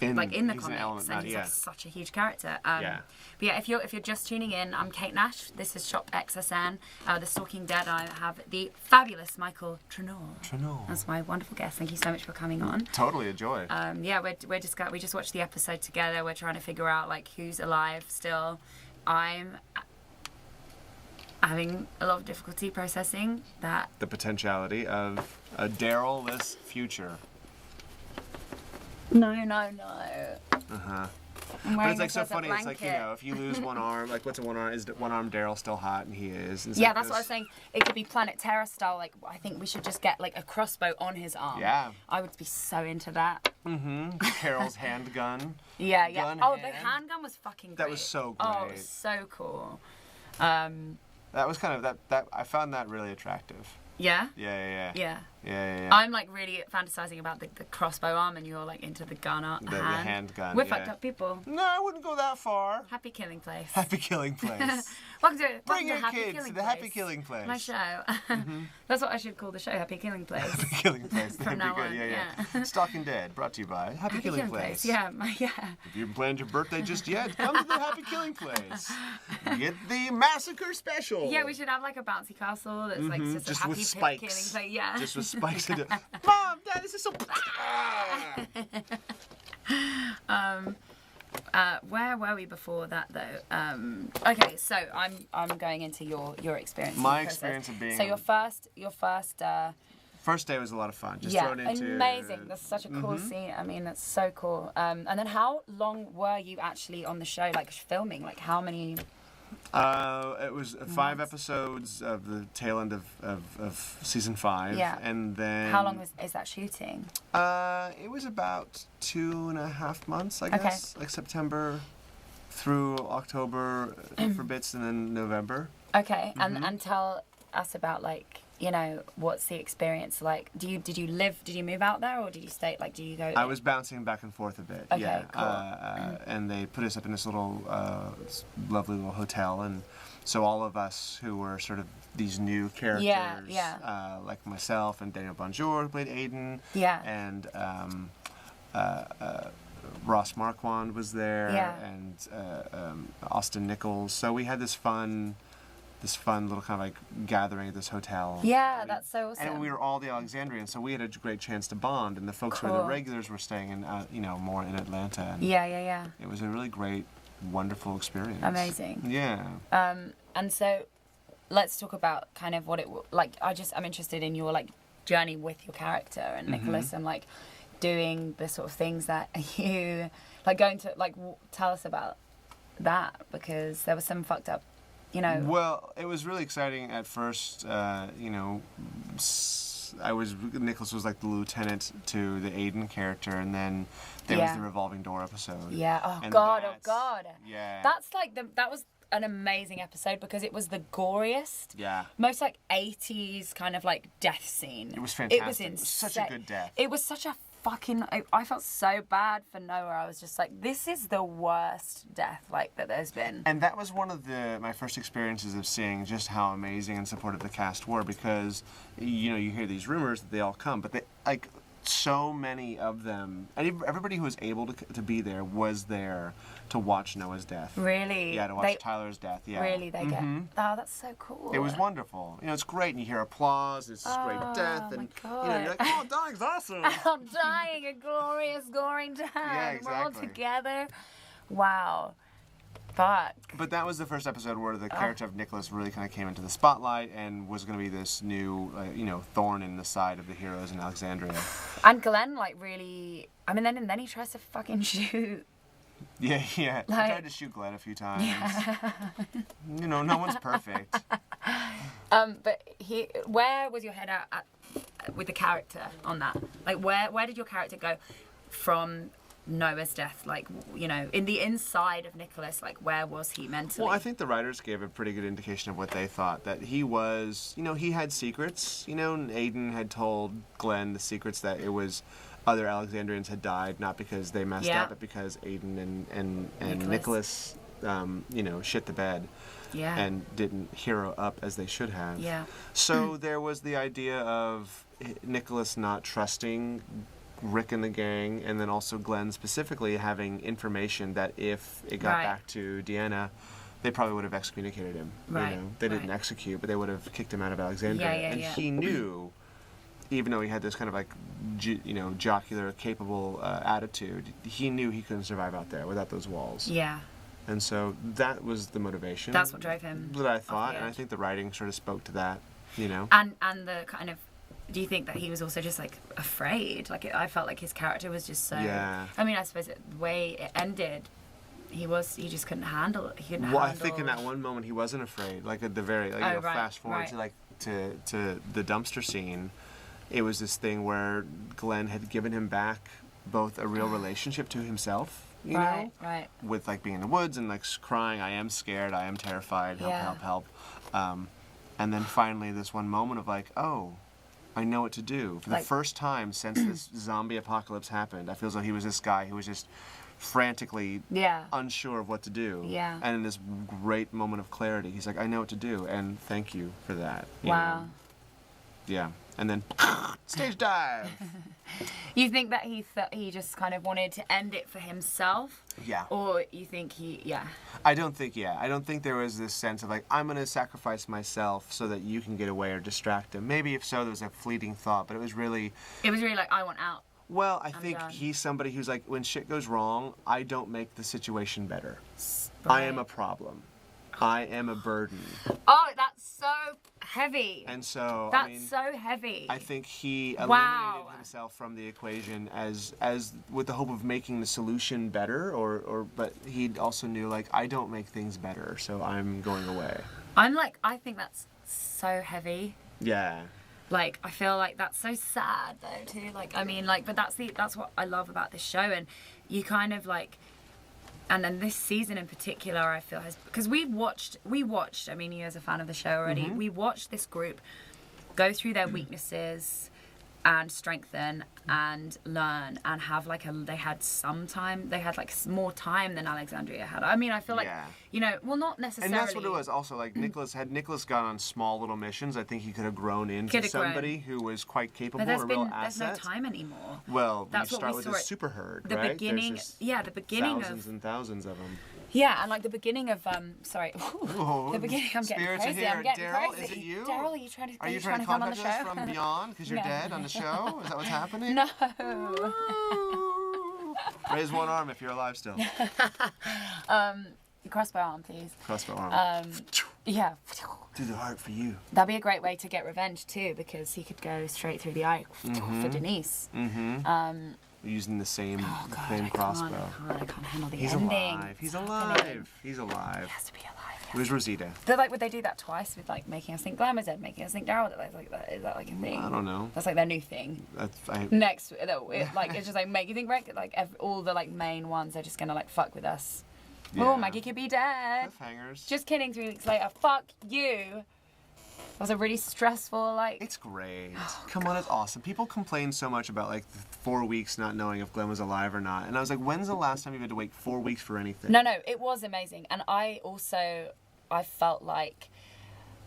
in the comics, and he's like such a huge character. But yeah, if you're just tuning in, I'm Kate Nash. This is Shop XSN, the Stalking Dead. I have the fabulous Michael Trenor. That's my wonderful guest. Thank you so much for coming on. Totally a joy. We just watched the episode together. We're trying to figure out like who's alive still. I'm having a lot of difficulty processing that. The potentiality of a Daryl-less future. No. Uh-huh. I'm But wearing it's like this so as a funny. It's like, you blanket. know, if you lose one arm, like what's a one arm? Is one arm Daryl still hot? And he is. And it's Yeah, like that's what I was saying. It could be Planet Terror style. Like, I think we should just get like a crossbow on his arm. Yeah. I would be so into that. Carol's handgun. Yeah. Gun The hand. handgun was fucking great. That was so Oh, it great. was so cool. That was kind of that. I found that really attractive. Yeah? Yeah. Yeah. Yeah. I'm like really fantasizing about the crossbow arm, and you're like into the gun The handgun. We're yeah. fucked up people. No, I wouldn't go that far. Happy Killing Place. Happy Killing Place. Welcome to Bring your Happy kids Killing to the Place. Happy Killing Place. My show. That's what I should call the show, Happy Killing Place. Happy Killing Place. That'd be now good. on, Yeah. Stalking Dead, brought to you by Happy Killing Place. Yeah. If you haven't planned your birthday just yet, come to the Happy Killing Place. Get the massacre special. Yeah, we should have like a bouncy castle that's like just a Just happy with killing spikes. place. Yeah. Just with spikes. Mom, Dad, this is so. Where were we before that though? Okay, so I'm going into your experience. My in the process. experience of being. So your first. First day was a lot of fun. Just Yeah, thrown into. amazing. That's such a cool scene. I mean, that's so cool. And then how long were you actually on the show, like filming? Like how many? It was 5 episodes of the tail end of season 5. Yeah. And then. How long is that shooting? It was about 2.5 months, I guess. Like September through October for bits, and then November. Okay, and tell us about like, you know, what's the experience like? Did you move out there, or did you stay, like, do you go? I was bouncing back and forth a bit. Okay, yeah. cool. And they put us up in this little this lovely little hotel, and so all of us who were sort of these new characters, like myself and Daniel Bonjour, who played Aiden, and Ross Marquand was there, and Austin Nichols. So we had this fun little kind of like gathering at this hotel. Yeah, that's so awesome. And we were all the Alexandrians, so we had a great chance to bond. And the folks who were the regulars were staying in, more in Atlanta. And yeah. it was a really great, wonderful experience. Amazing. Yeah. And so, let's talk about kind of what it like. I'm interested in your like journey with your character and Nicholas, and like doing the sort of things that you like going to like tell us about that, because there was some fucked up. Well, it was really exciting at first. Nicholas was like the lieutenant to the Aiden character, and then there was the revolving door episode. Yeah. Oh And God. Yeah. That's like that was an amazing episode because it was the goriest. Yeah. Most like 80s kind of like death scene. It was fantastic. It was insane. It was such a good death. It was such a fucking. I felt so bad for Noah. I was just like, this is the worst death like that there's been. And that was one of my first experiences of seeing just how amazing and supportive the cast were, because you hear these rumors that they all come, but they like so many of them, and everybody who was able to be there was there to watch Noah's death. Really? Yeah, to watch Tyler's death. Yeah. Really, they get. Oh, that's so cool. It was wonderful. It's great, and you hear applause. It's this great death, and God. you're like, oh, dying's awesome. I'm dying a glorious, goring death. Yeah, exactly. We're all together. Wow. Fuck. But that was the first episode where the character of Nicholas really kind of came into the spotlight and was going to be this new, thorn in the side of the heroes in Alexandria. And Glenn, like, really. I mean, then he tries to fucking shoot. Yeah. I tried to shoot Glenn a few times. Yeah. No one's perfect. But where was your head at with the character on that? Like, where did your character go from Noah's death? Like, in the inside of Nicholas, like, where was he mentally? Well, I think the writers gave a pretty good indication of what they thought, that he was, he had secrets, and Aiden had told Glenn the secrets that it was other Alexandrians had died, not because they messed up, but because Aiden and Nicholas shit the bed. Yeah. And didn't hero up as they should have. Yeah. So there was the idea of Nicholas not trusting Rick and the gang, and then also Glenn specifically having information that if it got back to Deanna, they probably would have excommunicated him. Right. They didn't execute, but they would have kicked him out of Alexandria. And he knew, even though he had this kind of like, jocular, capable attitude, he knew he couldn't survive out there without those walls. Yeah. And so that was the motivation. That's what drove him. That I thought, and I think the writing sort of spoke to that, And the kind of, do you think that he was also just like afraid? Like I felt like his character was just so. Yeah. I mean, I suppose the way it ended, He just couldn't handle it. He couldn't Well, handle... I think in that one moment he wasn't afraid. Like at the very, like, you know, right, fast forward right. to like to the dumpster scene. It was this thing where Glenn had given him back both a real relationship to himself, you know, right, with like being in the woods and like crying, I am scared, I am terrified, help. And then finally this one moment of like, oh, I know what to do. For the first time since this zombie apocalypse happened, I feel as though he was this guy who was just frantically unsure of what to do. Yeah. And in this great moment of clarity, he's like, I know what to do, and thank you for that. You Wow. know? Yeah. And then stage dive. You think that he just kind of wanted to end it for himself? Yeah. Or you think I don't think there was this sense of like, I'm going to sacrifice myself so that you can get away or distract him. Maybe if so, there was a fleeting thought, but it was really like, I want out. Well, I think he's somebody who's like, when shit goes wrong, I don't make the situation better. Right. I am a problem. I am a burden. Oh, that's so heavy. And so, that's so heavy. I think he eliminated himself from the equation as with the hope of making the solution better, but he also knew like, I don't make things better, so I'm going away. I think that's so heavy. Yeah. Like, I feel like that's so sad though too. Like, I mean, like, but that's what I love about this show, and you kind of like. And then this season in particular, I feel because we watched, I mean, you as a fan of the show already, we watched this group go through their weaknesses and strengthen and learn and have like they had like more time than Alexandria had. I mean, I feel like, you know, well, not necessarily. And that's what it was also, like Nicholas gone on small little missions, I think he could have grown into somebody who was quite capable, but a real asset. There's no time anymore. Well, that's you what start we with saw the super herd, the right? beginning, the beginning thousands and thousands of them. Yeah, and like the beginning of sorry, the beginning. I'm getting spirits crazy. Are here. I'm getting Daryl, crazy. Is it you? Daryl, are you trying to? Are you trying to come on the contact show? us from beyond because you're dead on the show? Is that what's happening? No. Raise one arm if you're alive still. Crossbow arm, please. Crossbow arm. Yeah. Through the heart for you. That'd be a great way to get revenge too, because he could go straight through the eye for Denise. Using the same crossbow. I can't handle the He's ending. Alive. He's alive. He's alive. He has to be alive. Where's Rosita? But like, would they do that twice with like making us think Glam is dead, making us think Daryl? Like that is that like a thing? I don't know. That's like their new thing. Next, like it's just like make you think all the like main ones are just gonna like fuck with us. Yeah. Oh, Maggie could be dead. Cliffhangers. Just kidding. 3 weeks later, fuck you. It was a really stressful, like... It's great. Come on, it's awesome. People complain so much about, like, the 4 weeks not knowing if Glenn was alive or not. And I was like, when's the last time you had to wait 4 weeks for anything? No, it was amazing. And I felt like...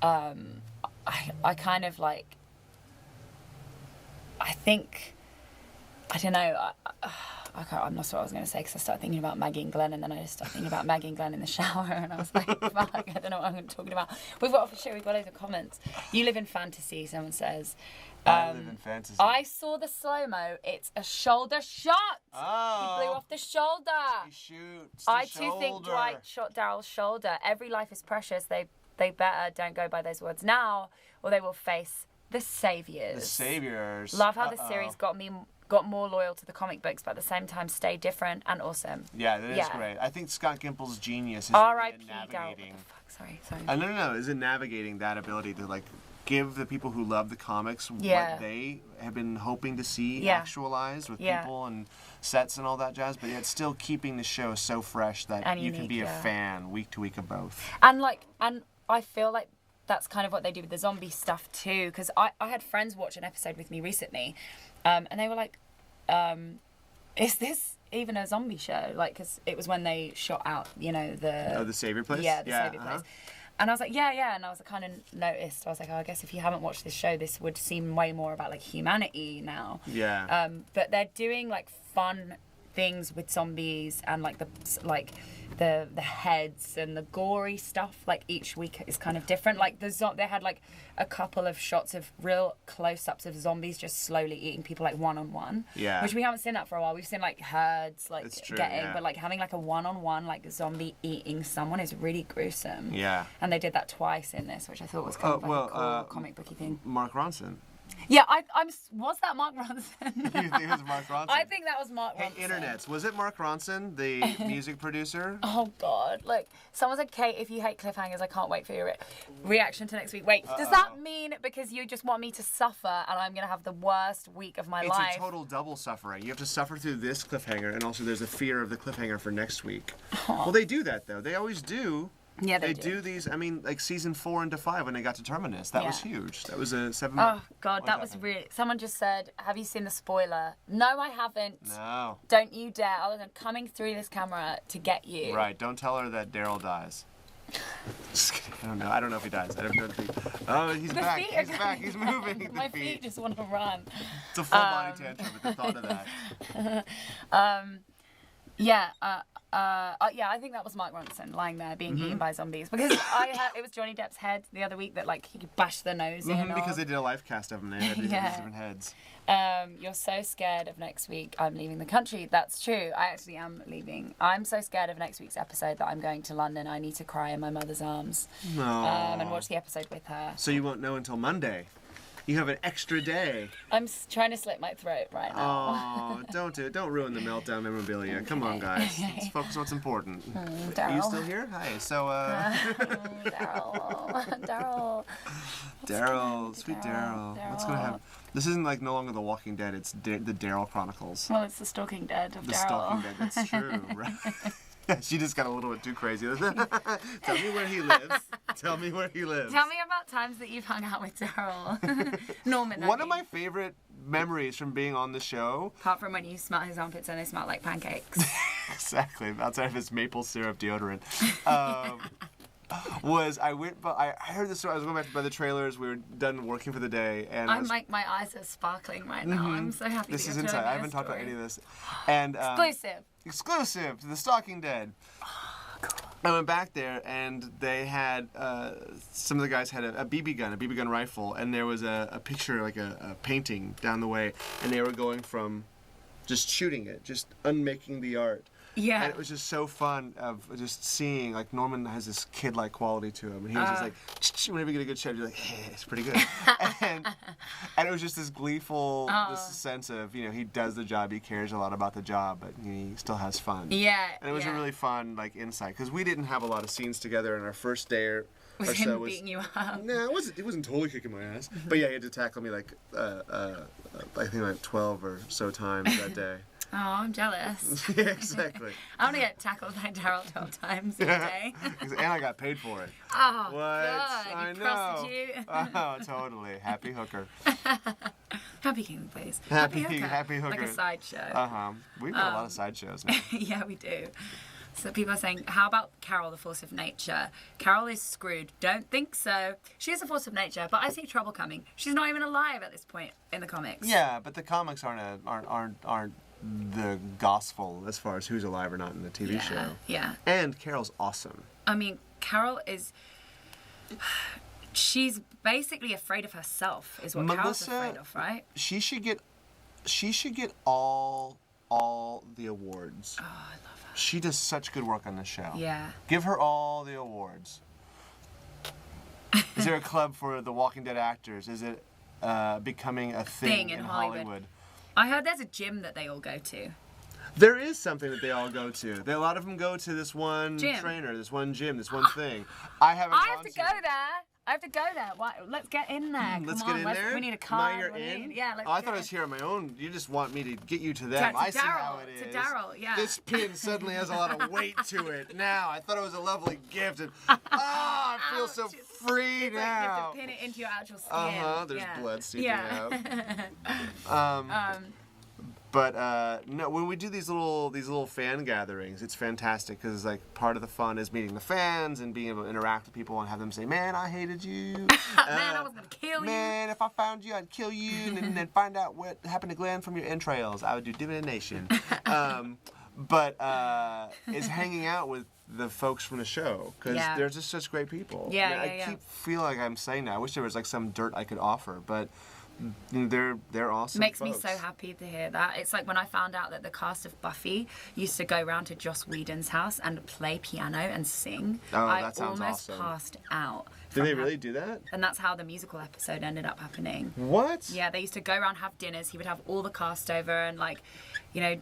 I kind of, like... I think... I don't know. I'm not sure what I was going to say because I started thinking about Maggie and Glenn, and then I just started thinking about Maggie and Glenn in the shower, and I was like, fuck, I don't know what I'm talking about. We've got loads of comments. You live in fantasy, someone says. I live in fantasy. I saw the slow-mo. It's a shoulder shot. Oh. He blew off the shoulder. He shoots the I too think Dwight shot Daryl's shoulder. Every life is precious. They better don't go by those words now, or they will face the saviors. The saviors. Love how the series got more loyal to the comic books, but at the same time stay different and awesome. Yeah, that is great. I think Scott Gimple's genius is R.I.P. navigating. Sorry. No. Is in navigating that ability to like give the people who love the comics what they have been hoping to see actualized with people and sets and all that jazz, but yet still keeping the show so fresh that and you can be a fan week to week of both. And I feel like that's kind of what they do with the zombie stuff too, because I had friends watch an episode with me recently, and they were like, is this even a zombie show? Like, because it was when they shot out, you know, the Savior Place? Yeah, the Savior Place. And I was like, yeah. And I was kind of noticed, I was like, oh, I guess if you haven't watched this show, this would seem way more about, like, humanity now. Yeah. But they're doing, like, fun things with zombies and, like, the heads and the gory stuff, like each week is kind of different. Like they had like a couple of shots of real close-ups of zombies just slowly eating people like one-on-one. Yeah. Which we haven't seen that for a while. We've seen like herds like true, but like having like a one-on-one like zombie eating someone is really gruesome. Yeah. And they did that twice in this, which I thought was kind of like a cool comic booky thing. Mark Ronson. Yeah, was that Mark Ronson? You think it was Mark Ronson? I think that was Mark Ronson. Hey, internets, was it Mark Ronson, the music producer? Oh, God. Like, someone said, Kate, if you hate cliffhangers, I can't wait for your reaction to next week. Wait, does that mean because you just want me to suffer and I'm going to have the worst week of my life? It's a total double suffering. You have to suffer through this cliffhanger, and also there's a fear of the cliffhanger for next week. Aww. Well, they do that, though. They always do. Yeah, they do these. I mean, like season 4 into 5 when they got to Terminus, that was huge. That was a 7. Oh God, that was really. Someone just said, "Have you seen the spoiler?" No, I haven't. No. Don't you dare! I was coming through this camera to get you. Right. Don't tell her that Daryl dies. Just kidding. I don't know if he dies. I don't know if he. Oh, he's back. He's back. He's moving. My feet just want to run. It's a full body tantrum with the thought of that. Yeah, I think that was Mark Ronson lying there being eaten by zombies because it was Johnny Depp's head the other week that like he bashed their nose in. Because they did a live cast of him. They had these different heads. You're so scared of next week. I'm leaving the country. That's true. I actually am leaving. I'm so scared of next week's episode that I'm going to London. I need to cry in my mother's arms. No. And watch the episode with her. So you won't know until Monday. You have an extra day. I'm trying to slit my throat right now. Oh, don't do it. Don't ruin the meltdown memorabilia. Come on, guys. Let's focus on what's important. Are you still here? Hi. So, Daryl. Sweet Daryl. What's going to happen? This isn't like no longer The Walking Dead. It's the Daryl Chronicles. Well, it's the Stalking Dead of Daryl. The Stalking Dead. That's true, right? She just got a little bit too crazy. Tell me where he lives. Tell me where he lives. Tell me about times that you've hung out with Daryl. Norman. One of my favorite memories from being on the show. Apart from when you smell his armpits and they smell like pancakes. Exactly. Outside of his maple syrup deodorant. I heard this story. I was going back by the trailers. We were done working for the day, and my eyes are see right now. I'm so happy. This is inside. I haven't talked about any of this. And exclusive to the Stalking Dead. Oh, cool. I went back there, and they had some of the guys had a BB gun rifle, and there was a picture, like a painting down the way, and they were going from just shooting it, just unmaking the art. Yeah. And it was just so fun of just seeing, like, Norman has this kid-like quality to him. And he was just like, whenever you get a good shot, you're like, hey, it's pretty good. and it was just this gleeful this sense of, he does the job, he cares a lot about the job, but he still has fun. Yeah. And it was a really fun, like, insight. Because we didn't have a lot of scenes together in our first day or him beating you up? No, it wasn't totally kicking my ass. But yeah, he had to tackle me, like, I think like 12 or so times that day. Oh, I'm jealous. Yeah, exactly. I want to get tackled by Daryl 12 times a day. And I got paid for it. Oh, what? God. I know. Prostitute. Oh, totally. Happy hooker. Happy King, please. Happy hooker. Like a sideshow. Uh-huh. We've got a lot of sideshows now. Yeah, we do. So people are saying, how about Carol, the force of nature? Carol is screwed. Don't think so. She is a force of nature, but I see trouble coming. She's not even alive at this point in the comics. Yeah, but the comics aren't the gospel as far as who's alive or not in the TV show. Yeah. And Carol's awesome. I mean, Carol is... She's basically afraid of herself, is what Carol's afraid of, right? She should get all the awards. Oh, I love her. She does such good work on this show. Yeah. Give her all the awards. Is there a club for the Walking Dead actors? Is it becoming a thing in Hollywood? I heard there's a gym that they all go to. There is something that they all go to. A lot of them go to this one trainer, this one gym, this one thing. I have to go there. I have to go there. Why? Let's get in there. Let's get in there. We need a card. Now you're in? Yeah, let's I thought I was here on my own. You just want me to get you to them. I see how it is. To Daryl, yeah. This pin suddenly has a lot of weight to it now. I thought it was a lovely gift. And, I feel so free now. Like you have to pin it into your actual skin. There's blood seeping out. But no, when we do these little fan gatherings, it's fantastic because like part of the fun is meeting the fans and being able to interact with people and have them say, "Man, I hated you. Man, I was gonna kill you. Man, if I found you, I'd kill you, and then find out what happened to Glenn from your entrails. I would do divination." But is hanging out with the folks from the show because they're just such great people. I keep feel like I'm saying that. I wish there was like some dirt I could offer, but they're awesome. Makes folks. me so happy to hear that. It's like when I found out that the cast of Buffy used to go round to Joss Whedon's house and play piano and sing. Oh, I that sounds almost awesome. passed out. Did they really do that? And that's how the musical episode ended up happening. What? Yeah, they used to go around, have dinners. He would have all the cast over, and like, you know,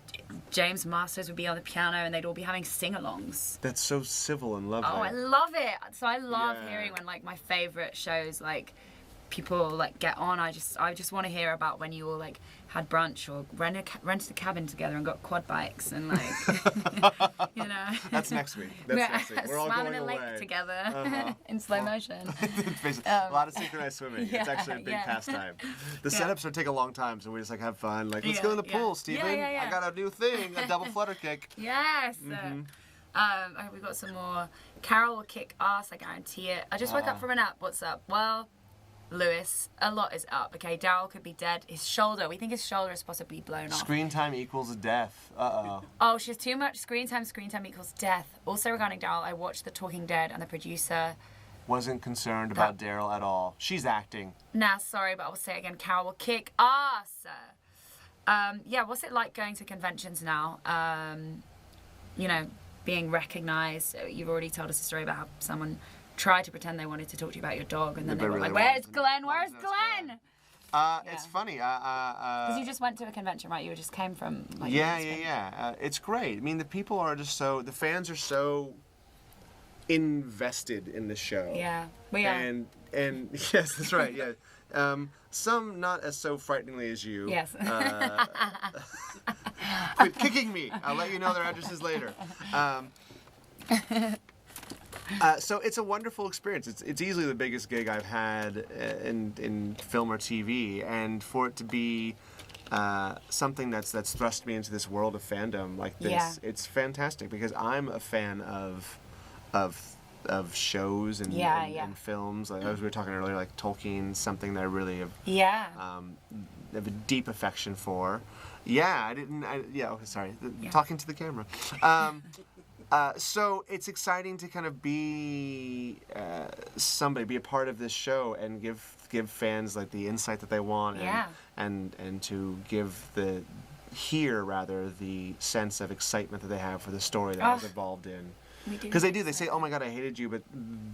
James Masters would be on the piano, and they'd all be having sing-alongs. That's so civil and lovely. Oh, I love it. So I love Yeah. hearing when like my favorite shows like people like get on. I just want to hear about when you all like had brunch or rented a cabin together and got quad bikes and like you know. That's next week. That's next week. We're all swam going in a lake away. together in slow motion. Basically, a lot of synchronized swimming. yeah, It's actually a big yeah. pastime. The Yeah. setups take a long time, so we just like have fun. Like, let's Yeah, go in the yeah. pool, Steven. Yeah. I got a new thing, a double flutter kick. Yes. We got some more. Carol will kick ass, I guarantee it. I just woke up from a nap. What's up? Well, Lewis, a lot is up. Okay, Daryl could be dead. His shoulder, we think his shoulder is possibly blown off. Screen time equals death. Uh-oh. Oh, she has too much screen time. Screen time equals death. Also regarding Daryl, I watched The Talking Dead and the producer. Wasn't concerned about Daryl at all. She's acting. Nah, sorry, but I will say it again. Carol will kick ass. Yeah, what's it like going to conventions now? You know, being recognised. You've already told us a story about how someone tried to pretend they wanted to talk to you about your dog, and then they were really like, "Where's wanted. Glenn? Where's Glenn?" It's funny. Because you just went to a convention, right? You just came from. Like, Yeah. It's great. I mean, the people are just the fans are so invested in the show. Yeah, we are. And yes, that's right. Yeah. Some not as so frighteningly as you. Yes. Quit kicking me. I'll let you know their addresses later. So it's a wonderful experience. It's easily the biggest gig I've had in film or TV, and for it to be something that's thrust me into this world of fandom like this, it's fantastic because I'm a fan of shows and films. Like, as we were talking earlier, like Tolkien, something that I really have have a deep affection for. Talking to the camera. So it's exciting to kind of be be a part of this show and give fans like the insight that they want and to give the sense of excitement that they have for the story that I was involved in. Because they say, "Oh my God, I hated you," but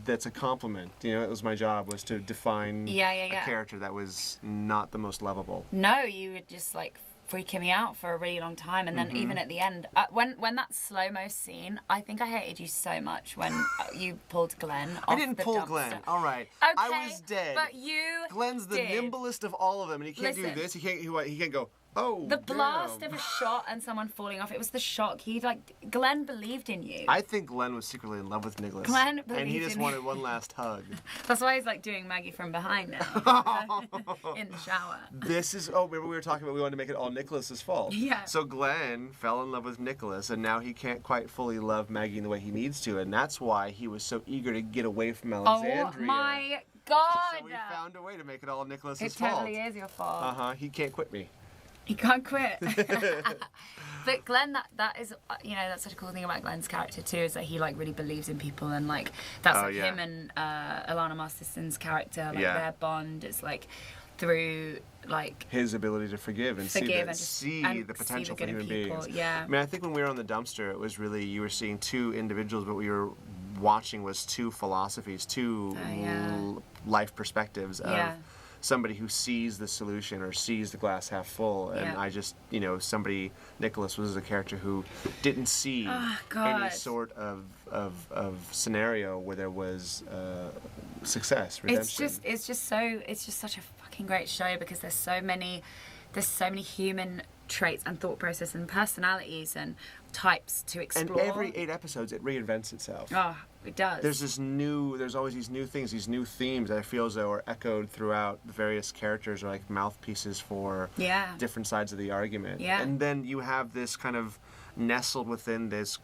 that's a compliment. You know, it was my job was to define a character that was not the most lovable. No, you were just like freaking me out for a really long time, and then even at the end, when that slow-mo scene, I think I hated you so much when you pulled Glenn off I didn't the pull dumpster. Glenn. All right, Okay, I was dead. But you Glenn's the did. nimblest of all of them, and he can't do Listen. this. He can't go. Oh, The blast damn. of a shot and someone falling off. It was the shock. Glenn believed in you. I think Glenn was secretly in love with Nicholas. Glenn and he believed just in wanted you. one last hug. That's why he's like doing Maggie from behind now. In the shower. Remember we were talking about we wanted to make it all Nicholas's fault. Yeah. So Glenn fell in love with Nicholas, and now he can't quite fully love Maggie in the way he needs to, and that's why he was so eager to get away from Alexandria. Oh my God. So we found a way to make it all Nicholas's It fault. totally is your fault. He can't quit me. He can't quit. But Glenn, that is, that's such a cool thing about Glenn's character too, is that he like really believes in people, and like that's him and Alana Masterson's character, like their bond is like through like his ability to forgive and see the potential for human beings. Yeah. I mean, I think when we were on the dumpster, it was really you were seeing two individuals, but we were watching was two philosophies, two life perspectives of somebody who sees the solution or sees the glass half full, and I just, Nicholas was a character who didn't see any sort of scenario where there was success, redemption. It's just such a fucking great show because there's so many human traits and thought process and personalities and types to explore. And every 8 episodes, it reinvents itself. Oh, it does. There's always these new things, these new themes that I feel as though are echoed throughout the various characters, or like mouthpieces for different sides of the argument. Yeah. And then you have this kind of nestled within this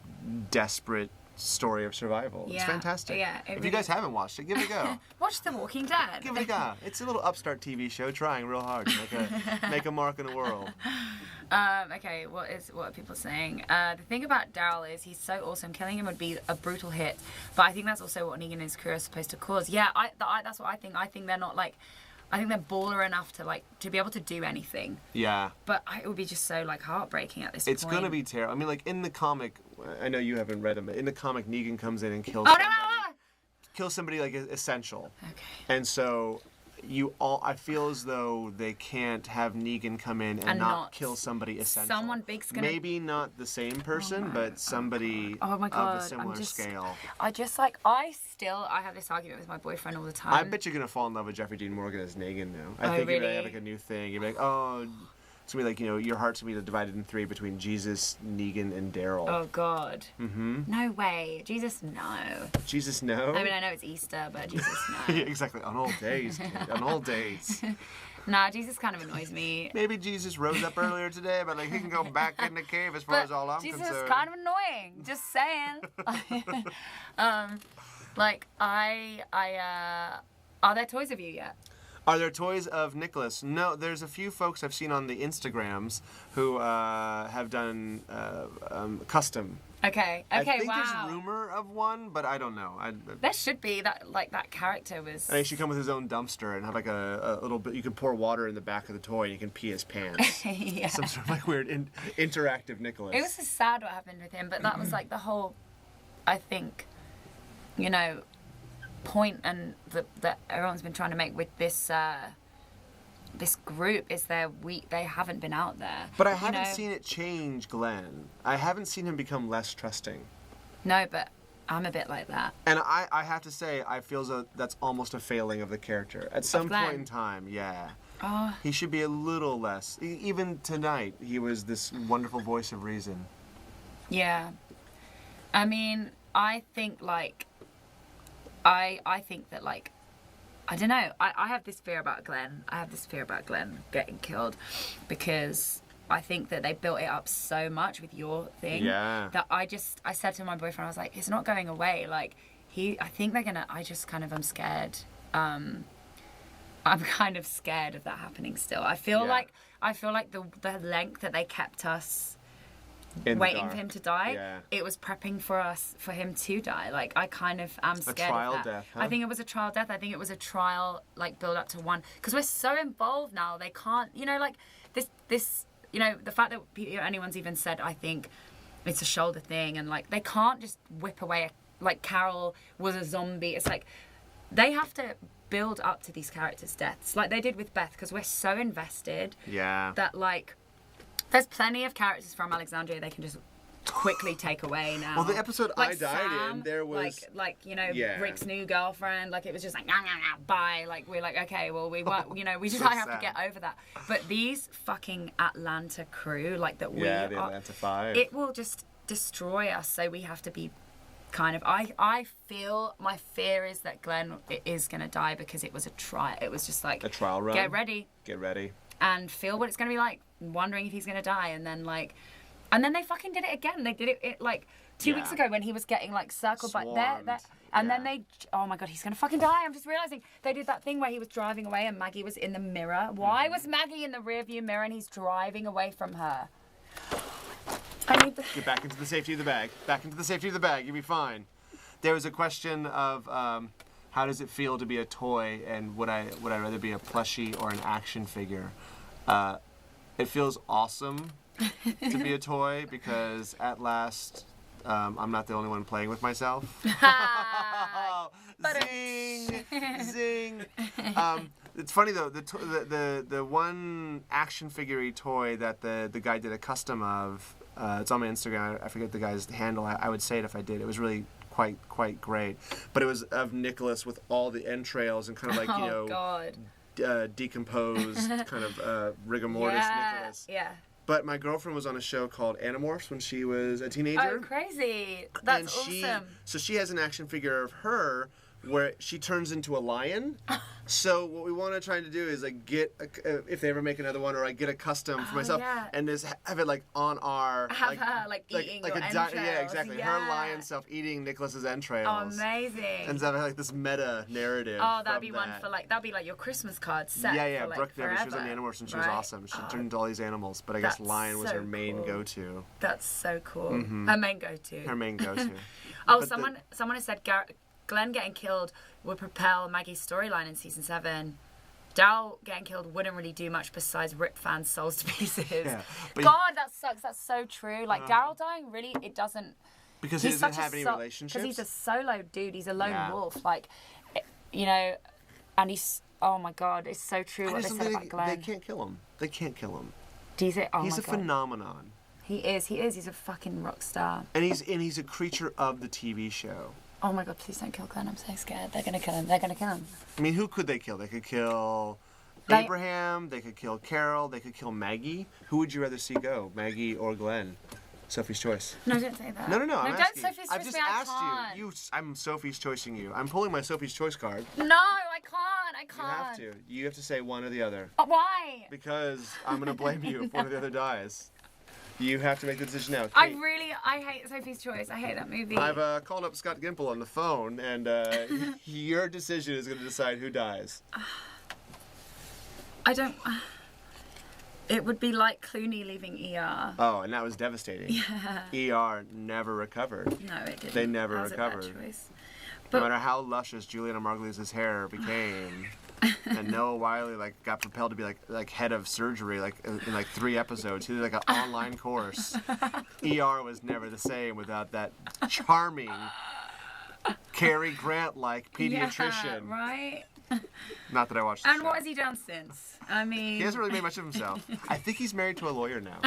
desperate story of survival. It's fantastic. Yeah, if you guys haven't watched it, give it a go. Watch The Walking Dead. Give it a go. It's a little upstart TV show trying real hard to make a mark in the world. Okay, what are people saying? The thing about Daryl is he's so awesome. Killing him would be a brutal hit, but I think that's also what Negan and his crew are supposed to cause. Yeah, that's what I think. I think they're not like I think they're baller enough to like to be able to do anything. Yeah. But it would be just so like heartbreaking at this point. It's gonna be terrible. I mean, like in the comic, I know you haven't read them, but in the comic, Negan comes in and kills somebody like essential. Okay. And so I feel as though they can't have Negan come in and not kill somebody essential. Someone big's gonna... Maybe not the same person, but somebody of a similar scale. I have this argument with my boyfriend all the time. I bet you're gonna fall in love with Jeffrey Dean Morgan as Negan now. I think really? you're gonna have like a new thing. You're like, oh, it's gonna be like, you know, your heart's gonna be divided in three between Jesus, Negan, and Daryl. Oh God. Mm-hmm. No way. Jesus, no. Jesus, no. I mean, I know it's Easter, but Jesus, no. Yeah, exactly. On all days, kid. On all days. Nah, Jesus kind of annoys me. Maybe Jesus rose up earlier today, but like he can go back in the cave as far as all I'm Jesus concerned. Jesus is kind of annoying. Just saying. Are there toys of you yet? Are there toys of Nicholas? No, there's a few folks I've seen on the Instagrams who have done custom. Okay. I think wow. there's rumor of one, but I don't know. There should be that character was. I think he should come with his own dumpster and have like a little bit. You can pour water in the back of the toy and you can pee his pants. Yeah. Some sort of like weird interactive Nicholas. It was so sad what happened with him, but that was like the whole, I think, you know, point and that everyone's been trying to make with this this group is they haven't been out there. But I haven't seen it change Glenn. I haven't seen him become less trusting. No, but I'm a bit like that. And I have to say, I feel as though that's almost a failing of the character. At some point in time, yeah. Oh. He should be a little less. Even tonight, he was this wonderful voice of reason. Yeah. I mean, I think like I think that, like, I don't know. I have this fear about Glenn. I have this fear about Glenn getting killed because I think that they built it up so much with your thing that I said to my boyfriend, I was like, it's not going away. Like, I think they're gonna, I just kind of am scared. I'm kind of scared of that happening still. I feel like the length that they kept us waiting for him to die, it was prepping for him to die. Like, I kind of am scared of that. A trial death, huh? I think it was a trial death. I think it was a trial, like, build up to one. Because we're so involved now, they can't, you know, like, this, you know, the fact that anyone's even said, I think it's a shoulder thing, and, like, they can't just whip away, like, Carol was a zombie. It's like, they have to build up to these characters' deaths, like they did with Beth, because we're so invested that, like, there's plenty of characters from Alexandria they can just quickly take away now. Well, the episode like I died Sam, in, there was... Like you know, Rick's new girlfriend, like, it was just like, nah, nah, nah, bye. Like, we're like, okay, well, we weren't, you know, we just So have to get over that. But these fucking Atlanta crew, like, that we the Atlanta 5. It will just destroy us, so we have to be kind of... I feel, my fear is that Glenn is going to die because it was a trial. It was just like... A trial run? Get ready. Get ready. And feel what it's going to be like, wondering if he's going to die, and then, like... And then they fucking did it again. They did it like 2 weeks ago when he was getting, like, circled by there. And then they... Oh, my God, he's going to fucking die. I'm just realising. They did that thing where he was driving away and Maggie was in the mirror. Why was Maggie in the rearview mirror and he's driving away from her? I need to... Get back into the safety of the bag. Back into the safety of the bag. You'll be fine. There was a question of how does it feel to be a toy, and would I rather be a plushie or an action figure? It feels awesome to be a toy because at last I'm not the only one playing with myself. Zing, zing. It's funny though. The one action figure toy that the guy did a custom of. It's on my Instagram. I forget the guy's handle. I would say it if I did. It was really quite great. But it was of Nicholas with all the entrails and kind of like decomposed kind of rigor mortis Nicholas. Yeah. But my girlfriend was on a show called Animorphs when she was a teenager. Oh, crazy! That's awesome. So she has an action figure of her where she turns into a lion. So what we want to try to do is like get if they ever make another one, or I get a custom for myself and just have it like on our her like eating your entrails. Yeah, exactly. Her lion self eating Nicholas's entrails. Oh, amazing! And so like this meta narrative. Oh, that'd be one for like that'd be like your Christmas card set. Yeah. For, like, Brooke did. She was on the Animorphs and she was awesome. She turned into all these animals, but I guess lion was her main go-to. That's so cool. Mm-hmm. Her main go-to. Her main go-to. Someone has said Glenn getting killed would propel Maggie's storyline in season 7. Daryl getting killed wouldn't really do much besides rip fans' souls to pieces. Yeah, God, that sucks. That's so true. Like, Daryl dying, really, it doesn't... Because he doesn't have any relationships? Because he's a solo dude. He's a lone wolf. Like, and he's... Oh, my God. It's so true what they said about Glenn. They can't kill him. They can't kill him. Do you think... Oh, he's my a God. phenomenon. He is. He's a fucking rock star. And he's a creature of the TV show. Oh my God, please don't kill Glenn. I'm so scared. They're going to kill him. They're going to kill him. I mean, who could they kill? They could kill Abraham. They could kill Carol. They could kill Maggie. Who would you rather see go, Maggie or Glenn? Sophie's choice. No, don't say that. No. No, I'm don't asking. Sophie's choice I've just me. I asked can't. you. I'm Sophie's choicing you. I'm pulling my Sophie's choice card. No, I can't. I can't. You have to. You have to say one or the other. Why? Because I'm going to blame you if one or the other dies. You have to make the decision now. Kate. I hate Sophie's Choice. I hate that movie. I've called up Scott Gimple on the phone, and your decision is going to decide who dies. I don't... It would be like Clooney leaving ER. Oh, and that was devastating. Yeah. ER never recovered. No, it didn't. They never That was recovered. A bad choice. No matter how luscious Juliana Margulies' hair became, and Noah Wiley got propelled to be like head of surgery in 3 episodes. He did like an online course. ER was never the same without that charming Cary Grant-like pediatrician. Yeah, right? Not that I watched the And show. what has he done since? I mean... He hasn't really made much of himself. I think he's married to a lawyer now.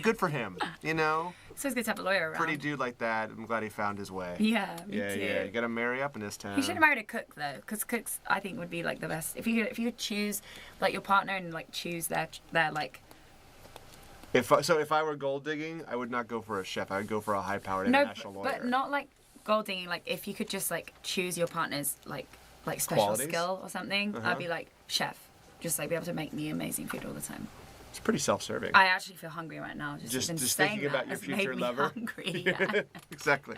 Good for him, you know? So it's good to have a lawyer around. Pretty dude like that. I'm glad he found his way. Yeah, me too. Yeah. You gotta marry up in this town. He should have married a cook though, because cooks I think would be like the best. If you could choose like your partner and like choose their like. If I were gold digging, I would not go for a chef. I would go for a high-powered international lawyer. But not like gold digging. Like if you could just like choose your partner's like special Qualities? skill or something, I'd be like chef. Just like be able to make me amazing food all the time. It's pretty self-serving. I actually feel hungry right now. Just even thinking saying about that your has future made me lover. Hungry, yeah. Exactly.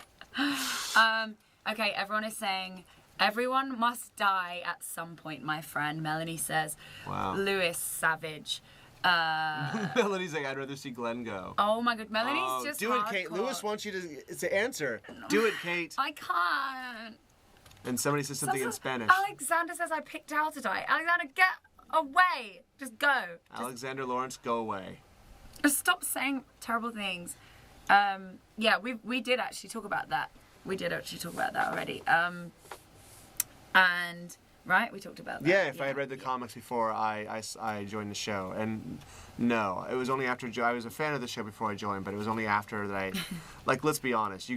Okay, everyone is saying everyone must die at some point. My friend Melanie says. Wow. Lewis Savage. Melody's like, I'd rather see Glenn go. Oh my God, Melanie's just do it, Kate. hardcore. Lewis wants you to answer. Do it, Kate. I can't. And somebody says something in Spanish. Alexander says I picked Al to die. Alexander, get away. Just go. Alexander Lawrence, go away. Just stop saying terrible things. Yeah, we did actually talk about that. We did actually talk about that already. And right, we talked about that. Yeah, if I had read the comics before I joined the show. And no, it was only after I was a fan of the show before I joined, but it was only after that I, like, let's be honest,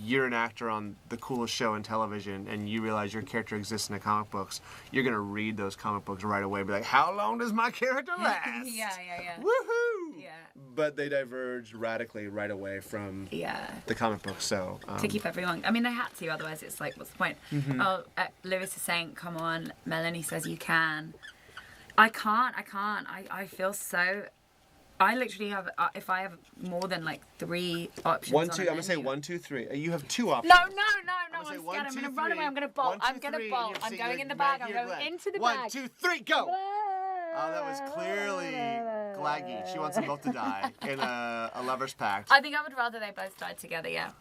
you're an actor on the coolest show in television and you realize your character exists in the comic books, you're going to read those comic books right away and be like, how long does my character last? Yeah. Woohoo! Yeah. But they diverged radically right away from the comic book, so... to keep everyone... I mean, they had to, otherwise it's like, what's the point? Oh, Lewis is saying, come on. Melanie says you can. I can't. I feel so... I literally have... if I have more than, like, 3 options I'm going to say 1, 2, 3. You have 2 options. No, I'm say scared. 1, I'm 2, going to run 3. away. I'm going to bolt. 1, 2, I'm going to 3, bolt. and I'm you're going saying in the you're bag. I'm Glenn. going into the bag. 1, 2, 3, go! Oh, that was clearly Glaggy. She wants them both to die in a lover's pact. I think I would rather they both died together, yeah.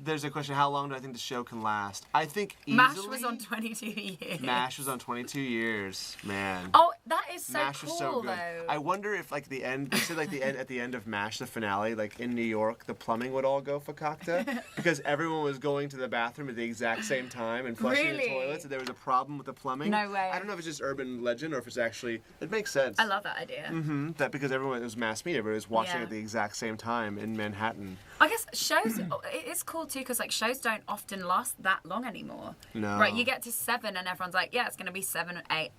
There's a question, how long do I think the show can last? I think easily... MASH was on 22 years. MASH was on 22 years, man. Oh, that is so MASH cool, was so good. though. I wonder if, like, the end, they said, like, at the end of MASH, the finale, like, in New York, the plumbing would all go fakakta because everyone was going to the bathroom at the exact same time and flushing the toilets, and there was a problem with the plumbing. No way. I don't know if it's just urban legend or if it's actually, it makes sense. I love that idea. That because it was mass media, everybody was watching at the exact same time in Manhattan. I guess shows, it's cool too because like shows don't often last that long anymore. No. Right, you get to 7 and everyone's like, yeah, it's going to be 7 or 8.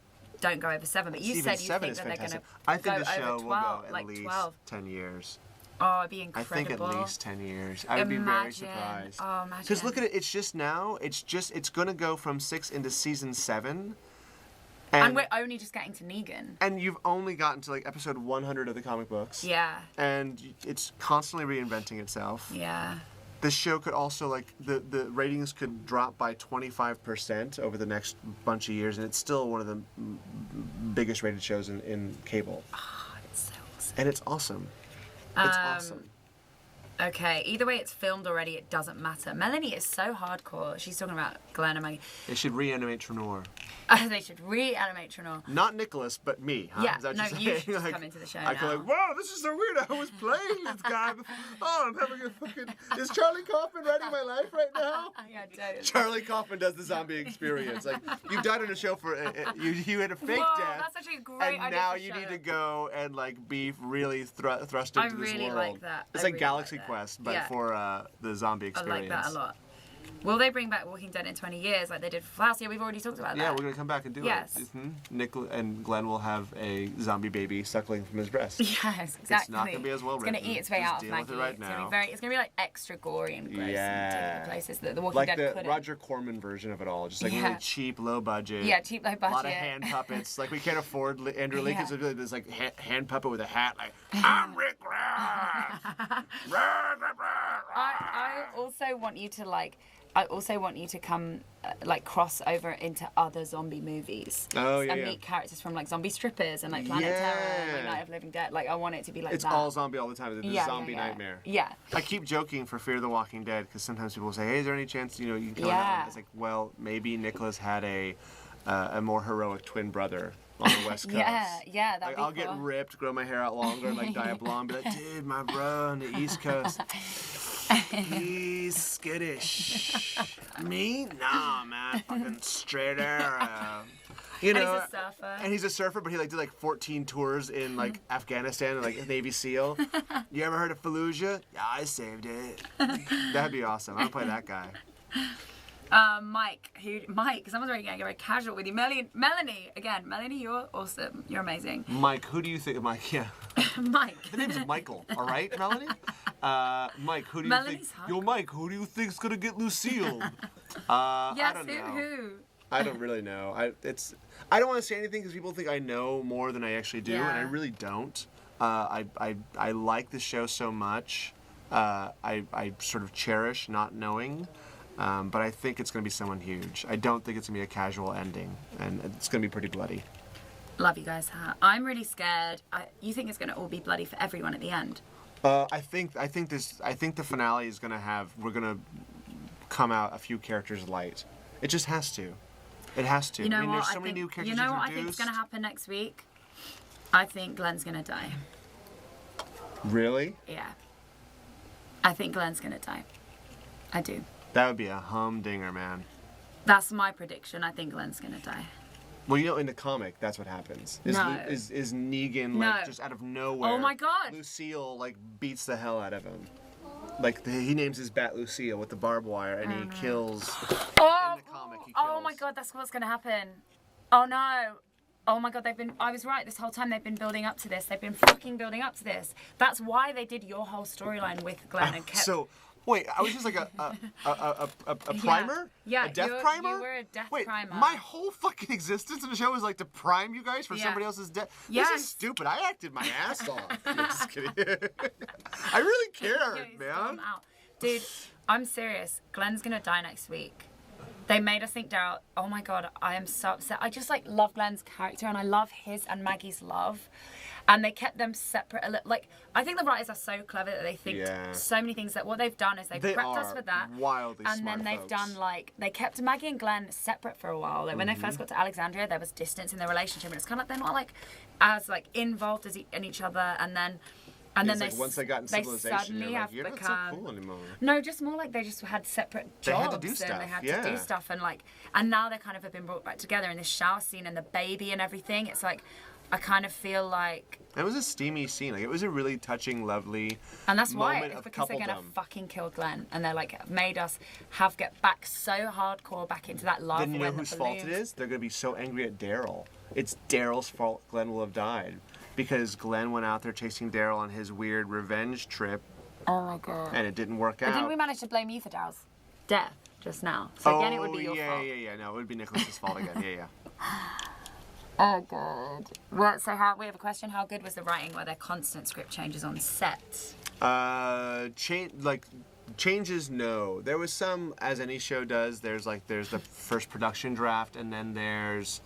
Don't go over 7. But you Even said you 7 think is that they're going to fantastic. I think go the show over 12, will go at like least 12. 10 years. Oh, it'd be I incredible. think at least 10 years. I would be very surprised. Oh, imagine. Because look at it, it's just now, it's going to go from 6 into season 7. And we're only just getting to Negan. And you've only gotten to like episode 100 of the comic books. Yeah. And it's constantly reinventing itself. Yeah. The show could also, like, the ratings could drop by 25% over the next bunch of years, and it's still one of the biggest rated shows in cable. Oh, it's so awesome. And it's awesome. It's awesome. Okay, either way it's filmed already, it doesn't matter. Melanie is so hardcore. She's talking about Glenn and Maggie. They should reanimate Trenor. They should reanimate Trenor. Not Nicholas, but me. Huh? Yeah, Is that no, what you're you saying? should just Like, come into the show I now. go like, wow, this is so weird. I was playing this guy. Oh, I'm having a fucking... Is Charlie Kaufman writing my life right now? Yeah, totally. Charlie Kaufman does the zombie experience. Like, you've died on a show for... you had a fake Whoa, death. that's actually a great and idea now for you show. need to go and, like, be really thrust into this really world. like that. It's I like really Galaxy like that. Quest, but Yeah. for the zombie I experience. like that a lot. Will they bring back Walking Dead in 20 years like they did for last year? We've already talked about that. Yeah, we're gonna come back and do Yes. it. Nick and Glenn will have a zombie baby suckling from his breast. Yes, exactly. It's not gonna be as well It's written. gonna eat its way Just out of deal with Maggie. it right It's now. gonna be very. It's gonna be like extra gory and gross and take the places that the Walking like Dead the couldn't. Roger Corman version of it all, just like Yeah. really cheap, low budget. Yeah, cheap, low budget. A lot of hand puppets. Like we can't afford Andrew Lincoln's Yeah. really this like hand puppet with a hat. Like I'm Rick Ross. I also want you to like. I also want you to come, like, cross over into other zombie movies. Oh, yeah, And yeah. meet characters from, like, Zombie Strippers and, like, Planet Terror and, like, Yeah. Night of the Living Dead. Like, I want it to be like It's that. all zombie all the time. The Yeah, zombie yeah, yeah. nightmare. Yeah. I keep joking for Fear the Walking Dead because sometimes people say, "Hey, is there any chance you can kill Yeah. him?" It's like, well, maybe Nicholas had a more heroic twin brother on the West Coast. Yeah, that'd Like be I'll cool. get ripped, grow my hair out longer, and like dye it blonde. Be like, dude, my bro on the East Coast, he's skittish. Me? Nah, man, fucking straight arrow. You And know, he's a surfer. and he's a surfer, but he like did like 14 tours in like Afghanistan and like a Navy SEAL. You ever heard of Fallujah? Yeah, I saved it. That'd be awesome. I'd play that guy. Mike, someone's already getting very casual with you. Melanie, again, Melanie, you're awesome. You're amazing. Mike, who do you think? Mike, yeah. Mike. The name's Michael, all right, Melanie? Mike, who do you Melanie's think? Yo, Mike, who do you think's gonna get Lucille? Yes, I don't know. who? I don't really know. I don't want to say anything because people think I know more than I actually do, and I Yeah. really don't. I like the show so much. I sort of cherish not knowing. But I think it's going to be someone huge. I don't think it's going to be a casual ending, and it's going to be pretty bloody. Love you guys. I'm really scared. You think it's going to all be bloody for everyone at the end? I think the finale is going to have. We're going to come out a few characters light. It just has to. It has to. You know I mean, what? there's so many new characters You know what I introduced. think is going to happen next week? I think Glenn's going to die. Really? Yeah. I think Glenn's going to die. I do. That would be a humdinger, man. That's my prediction. I think Glenn's going to die. Well, you know, in the comic, that's what happens. Is No. Is Negan No. like just out of nowhere? Oh my God. Lucille like beats the hell out of him. Like he names his bat Lucille with the barbed wire, and he kills. Oh, In the comic, he oh my kills. God, that's what's going to happen. Oh no. Oh my God, I was right this whole time. They've been building up to this. They've been fucking building up to this. That's why they did your whole storyline with Glenn and kept. So, wait, I was just like a primer? Yeah, A death you primer? were a death wait, primer. my whole fucking existence in the show was like to prime you guys for Yeah. somebody else's death. This Yes. is stupid. I acted my ass off. No, just kidding. I really cared, Yeah, he's man. gone out. Dude, I'm serious. Glenn's gonna die next week. They made us think Daryl. Oh my God, I am so upset. I just like love Glenn's character, and I love his and Maggie's love, and they kept them separate. Like I think the writers are so clever that they think Yeah. so many things. That what they've done is they've They prepped us are for that, wildly and smart then they've folks. done like they kept Maggie and Glenn separate for a while. Like when they first got to Alexandria, there was distance in their relationship, and it's kind of like they're not like as like involved as in each other, and then. And It's then like once they got in civilization, suddenly you're have like, you're not become so cool anymore. no, just more like they just had separate They jobs had to do and stuff, they had yeah. to do stuff and now they kind of have been brought back together in this shower scene and the baby and everything. It's like I kind of feel like It was a steamy scene. Like it was a really touching, lovely and that's why moment it's of because they're gonna coupledom. fucking kill Glenn and they're like made us get back so hardcore back into that love. Then you know when the whose fault it balloons- is? They're going to be so angry at Daryl. It's Daryl's fault Glenn will have died. Because Glenn went out there chasing Daryl on his weird revenge trip, Oh my God. and it didn't work But out. didn't we manage to blame you for Daryl's death just now? So again, it would be your fault. Yeah. No, it would be Nicholas's fault again. Yeah. Oh, good. Well, so we have a question. How good was the writing? Were there constant script changes on set? Changes, no. There was some, as any show does. There's the first production draft, and then there's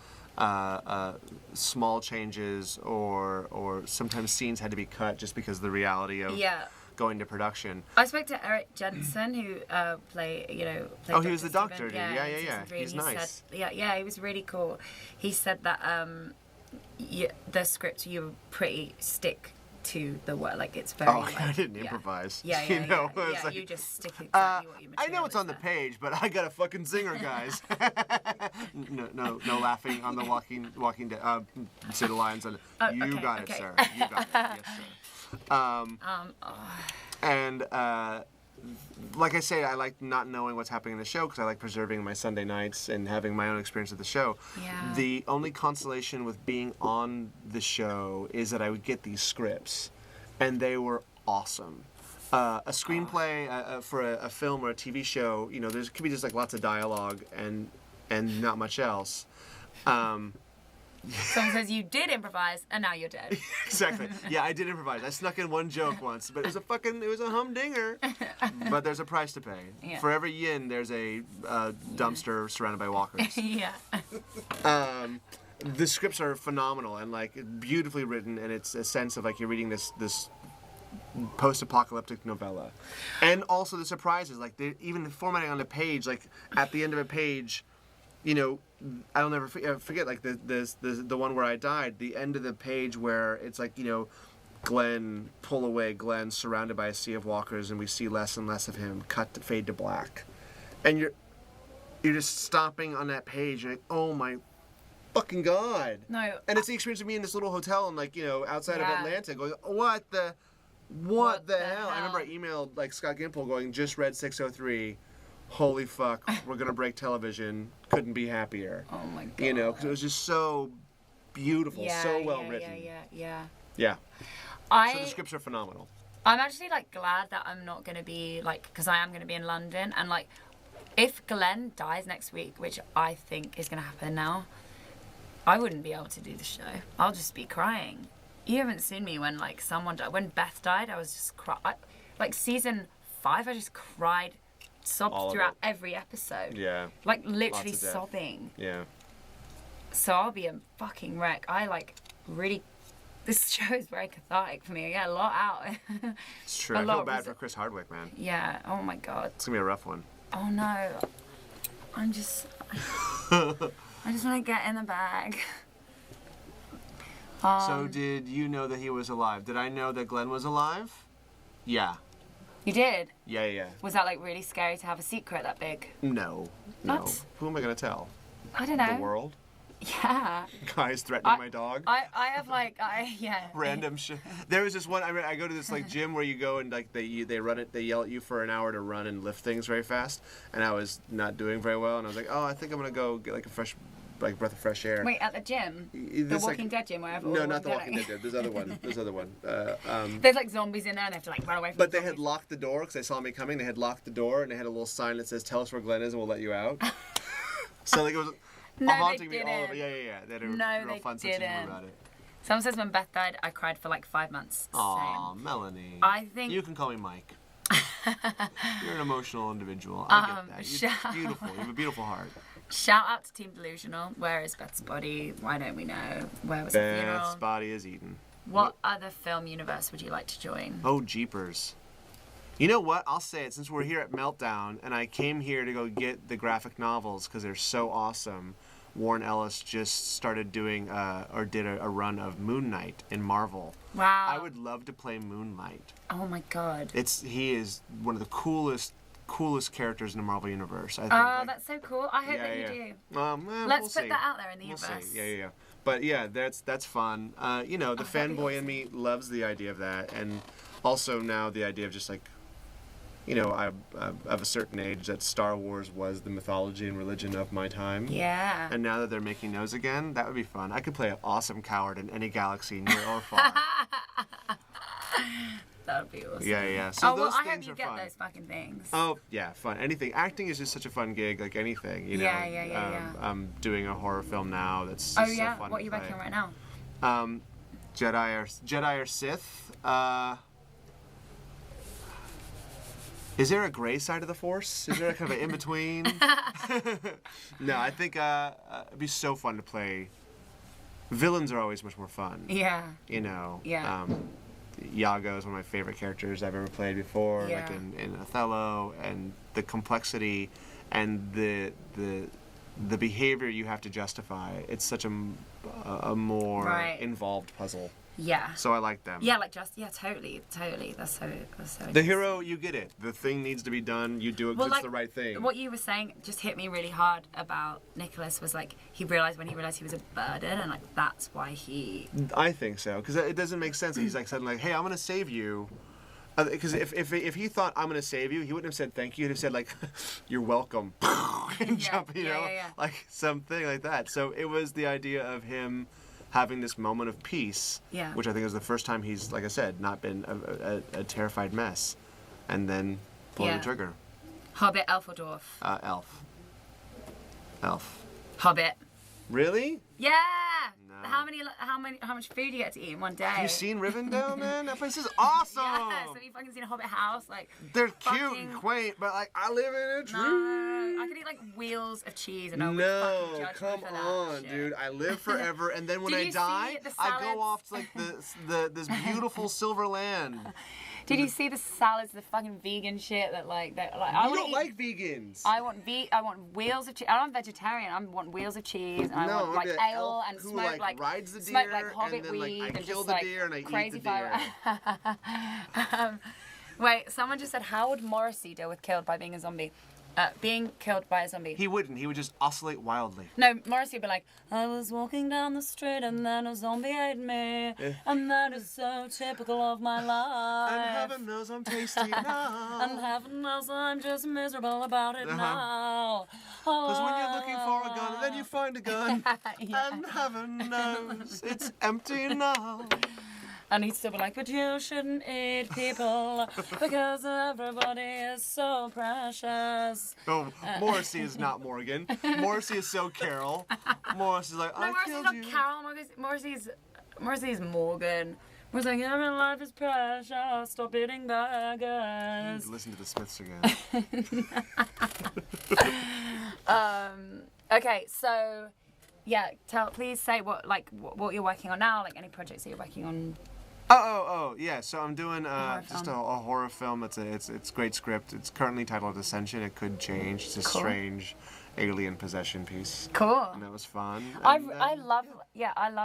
small changes, or sometimes scenes had to be cut just because of the reality of Yeah. going to production. I spoke to Eric Jensen, who played He was Dr. the doctor, Steven. dude. Yeah. in season 3, He's and he nice. Said, yeah, he was really cool. He said that the script you pretty stick to the word, like it's very. I didn't improvise. Yeah, you know, it's like, you just stick exactly what you. I know it's on the page, but I got a fucking zinger, guys. no laughing on the Walking Dead. Say the lines on it. You got it, sir. You got it. Yes, sir. And like I say, I like not knowing what's happening in the show because I like preserving my Sunday nights and having my own experience of the show. Yeah. The only consolation with being on the show is that I would get these scripts, and they were awesome. A screenplay for a film or a TV show, you know, there could be just like lots of dialogue and not much else. Someone says you did improvise and now you're dead. Exactly. Yeah, I did improvise. I snuck in one joke once, but it was a humdinger. But there's a price to pay. Yeah. For every yin, there's a dumpster surrounded by walkers. Yeah. The scripts are phenomenal and like beautifully written, and it's a sense of like you're reading this post-apocalyptic novella, and also the surprises, like even the formatting on the page, like at the end of a page. You know, I'll never forget, like, the one where I died, the end of the page where it's like, you know, Glenn, pull away, Glenn, surrounded by a sea of walkers, and we see less and less of him, fade to black. And you're just stopping on that page, and like, oh my fucking God. No. And it's the experience of me in this little hotel, and like, you know, outside of Yeah. Atlanta, going, what the hell? I remember I emailed, like, Scott Gimple going, just read 603. Holy fuck, we're gonna break television. Couldn't be happier. Oh my God. You know, because it was just so beautiful, so well written. Yeah. So the scripts are phenomenal. I'm actually like glad that I'm not gonna be like, because I am gonna be in London, and like, if Glenn dies next week, which I think is gonna happen now, I wouldn't be able to do the show. I'll just be crying. You haven't seen me when like someone died. When Beth died, I was just like season 5, I just cried. Sobbed throughout every episode. Yeah. Like literally sobbing. Yeah. So I'll be a fucking wreck. I like really. This show is very cathartic for me. I get a lot out. It's true. I feel bad for Chris Hardwick, man. Yeah. Oh my God. It's gonna be a rough one. Oh no. I just want to get in the bag. So did you know that he was alive? Did I know that Glenn was alive? Yeah. You did? Yeah. Was that like really scary to have a secret that big? No. What? Who am I gonna tell? I don't know. The world? Yeah. Guys threatening my dog? I have like, yeah. Random shit. There was this one. I go to this like gym where you go and like they run it. They yell at you for an hour to run and lift things very fast. And I was not doing very well. And I was like, oh, I think I'm gonna go get like a fresh, like breath of fresh air. Wait, at the gym? The Walking Dead gym, wherever. No, not the Walking Dead gym. There's other one. There's like zombies in there, and they have to like run away from. But they had locked the door because they saw me coming. They had locked the door, and they had a little sign that says, "Tell us where Glenn is, and we'll let you out." So like it was. No, haunting they me all over. didn't. Yeah. They had a real fun sense of humor about it. Someone says when Beth died, I cried for like 5 months. Aw, Melanie. I think you can call me Mike. You're an emotional individual. I get that. It's beautiful. You have a beautiful heart. Shout out to Team Delusional. Where is Beth's body? Why don't we know? Where was the funeral? Beth's body is eaten. What other film universe would you like to join? Oh, jeepers. You know what? I'll say it since we're here at Meltdown, and I came here to go get the graphic novels because they're so awesome. Warren Ellis just started doing did a run of Moon Knight in Marvel. Wow. I would love to play Moon Knight. Oh my God. He is one of the coolest characters in the Marvel universe. I think, that's so cool. I hope that you do. Let's put that out there in the universe. See. Yeah. But yeah, that's fun. You know, the fanboy in me loves the idea of that, and also now the idea of just like, you know, I'm of a certain age that Star Wars was the mythology and religion of my time. Yeah. And now that they're making those again, that would be fun. I could play an awesome coward in any galaxy, near or far. That would be awesome. Yeah. So those I things hope you are get fun. those fucking things. Oh, yeah, fun. Anything. Acting is just such a fun gig, like anything, you know. Yeah. I'm doing a horror film now that's Oh just yeah? so fun What are to you play. working on right now? Jedi or Sith. Is there a gray side of the Force? Is there a kind of an in-between? No, I think it'd be so fun to play. Villains are always much more fun. Yeah. You know? Yeah. Iago is one of my favorite characters I've ever played before, Yeah. like in Othello, and the complexity and the behavior you have to justify. It's such a more Right. involved puzzle. Yeah. So I like them. Yeah, like totally. That's so. The hero, you get it. The thing needs to be done. You do it because it's the right thing. What you were saying just hit me really hard about Nicholas was like he realized he was a burden, and like that's why he. I think so, because it doesn't make sense. He's like suddenly like, "Hey, I'm gonna save you," because if he thought I'm gonna save you, he wouldn't have said thank you. He'd have said like, "You're welcome," and jump, like something like that. So it was the idea of him having this moment of peace, which I think is the first time he's, like I said, not been a terrified mess, and then pulling the trigger. Hobbit, elf or dwarf? Elf. Hobbit. Really? Yeah. No. How much food do you get to eat in one day? Have you seen Rivendell, man? That place is awesome. Yes. Have you fucking seen a Hobbit house? Like they're cute and quaint, but like I live in a tree. No, I could eat like wheels of cheese and I would fucking judge come me for that on, shit. dude. I live forever, and then when Did I you die, see the I go salads? off to like this beautiful silver land. Did you see the salads, the fucking vegan shit that like I You would don't eat. like vegans. I want wheels of cheese. I'm vegetarian. I want wheels of cheese and I No, want like the ale elf and who, smoke like, rides the smoke deer, like Hobbit and then, like, weed I and kill just the like deer and I eat crazy the deer. Wait, someone just said how would Morrissey deal with killed by being a zombie? Being killed by a zombie. He wouldn't. He would just oscillate wildly. No, Morrissey would be like, I was walking down the street and then a zombie ate me. And that is so typical of my life. And heaven knows I'm tasty now. And heaven knows I'm just miserable about it now. Because when you're looking for a gun, and then you find a gun, Yeah. and heaven knows it's empty now. And he'd still be like, but you shouldn't eat people because everybody is so precious. Oh, Morrissey is not Morgan. Morrissey is so Carol. Morrissey's like, No, I Morrissey's killed not you. Carol. Morrissey's Morgan. Morrissey's like, every life is precious. Stop eating burgers. Listen to the Smiths again. Okay, so yeah, please say what you're working on now, like any projects that you're working on. Oh, yeah. So I'm doing just film. a horror film. It's great script. It's currently titled Ascension. It could change. It's a strange alien possession piece. Cool. And that was fun. I And, love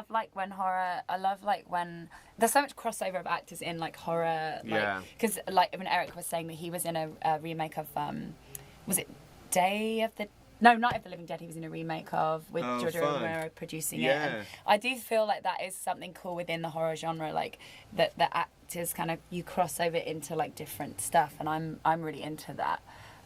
like when horror. I love like when there's so much crossover of actors in like horror. Like, Yeah. Because like when Eric was saying that he was in a remake of was it Night of the Living Dead. He was in a remake of with Georgia fun. Romero producing it. Yeah. And I do feel like that is something cool within the horror genre, like that the actors kind of you cross over into like different stuff, and I'm really into that.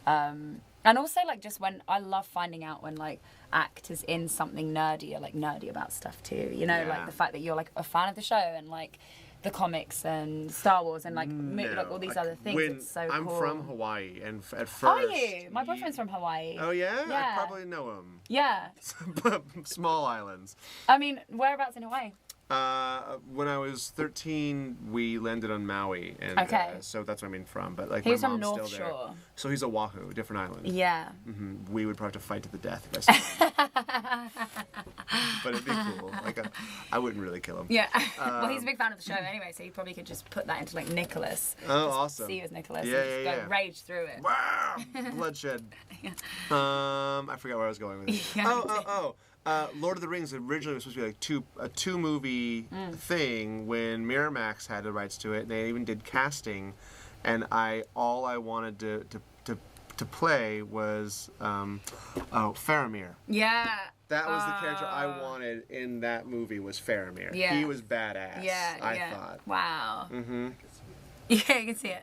And also like just when I love finding out when like actors in something nerdy are like nerdy about stuff too. You know, like the fact that you're like a fan of the show and like the comics and Star Wars and like like all these other things. It's so I'm cool. from Hawaii, and at first. Are you? My boyfriend's from Hawaii. Oh yeah? Yeah. I probably know him. Yeah. Small islands. I mean, whereabouts in Hawaii? When I was 13, we landed on Maui, and Okay. so that's where I'm from. But like He was my from mom's North still there. Shore. So he's Oahu, a different island. Yeah. We would probably have to fight to the death. If I saw him. But it'd be cool. Like I wouldn't really kill him. Yeah. Well, he's a big fan of the show anyway, so you probably could just put that into like Nicholas. Oh, Just awesome. See you as Nicholas Yeah, and just yeah. go rage through it. Wow! Bloodshed. I forgot where I was going with it. Yeah. Lord of the Rings originally was supposed to be like a two movie thing when Miramax had the rights to it, and they even did casting, and all I wanted to play was Faramir. Yeah. That was the character I wanted in that movie was Faramir. Yeah. He was badass. Yeah. I thought. Wow. Mm-hmm. Yeah, you can see it.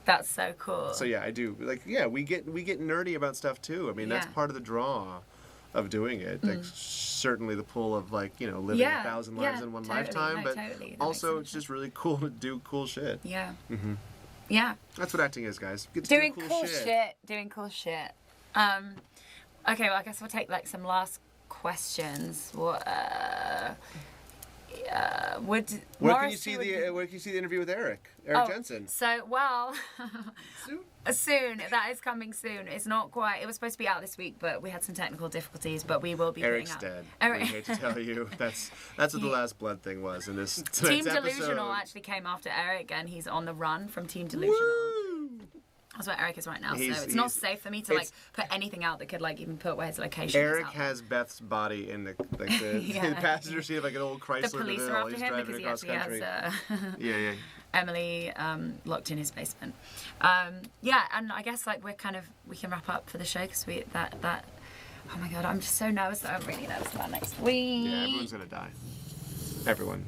That's so cool. So yeah, I do. Like yeah, we get nerdy about stuff too. I mean that's part of the draw of doing it. Like certainly the pull of like, you know, living 1,000 lives in one lifetime, but totally. also it's just really cool to do cool shit. Yeah. Mm-hmm. Yeah. That's what acting is, guys. Get to Doing do cool shit. Doing cool shit. Okay, well I guess we'll take like some last questions. What would Where can you Morrissey see would the be- where can you see the interview with Eric Oh, Jensen? So well Soon. That is coming soon. It's not quite. It was supposed to be out this week, but we had some technical difficulties. But we will be. Eric's putting out. dead. Eric. We hate to tell you. That's what the last blood thing was in this Team episode. Delusional actually came after Eric, and he's on the run from Team Delusional. Woo! That's where Eric is right now. So He's- it's not safe for me to like put anything out that could like even put where his location is. Eric out has Beth's body in the the Yeah. passenger seat of like an old there. Chrysler The police DeVille. are after He's him driving because he across actually country. has Yeah. Emily locked in his basement. Yeah, and I guess like we can wrap up for the show because that. Oh my god, I'm just so nervous. I'm really nervous about next week. Yeah, everyone's gonna die. Everyone.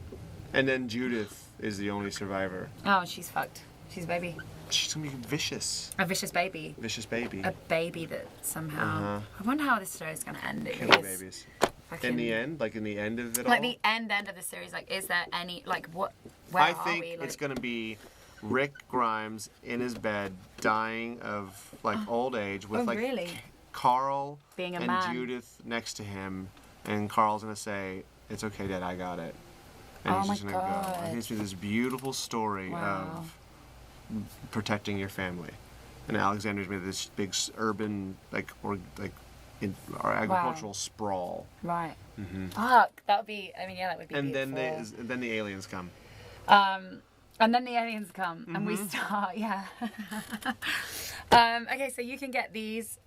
And then Judith is the only survivor. Oh, she's fucked. She's a baby. She's gonna be vicious. A vicious baby. Vicious baby. A baby that somehow. Uh-huh. I wonder how this story is going to end. It Killing really is babies. fucking- In the end, like in the end of it Like all. the end of the series. Like, is there any like what? Where I are think we? Like, it's gonna be Rick Grimes in his bed, dying of like old age, with like really? Carl Being a and man. Judith next to him, and Carl's gonna say, "It's okay, Dad, I got it," and Oh he's my just gonna go. God. And it's gonna be this beautiful story Wow. of protecting your family. And Alexandria's made this big urban or agricultural sprawl. Right. Fuck. That would be. I mean, yeah, that would be. And beautiful. then the aliens come. And then the aliens come and we start, yeah. Okay, so you can get these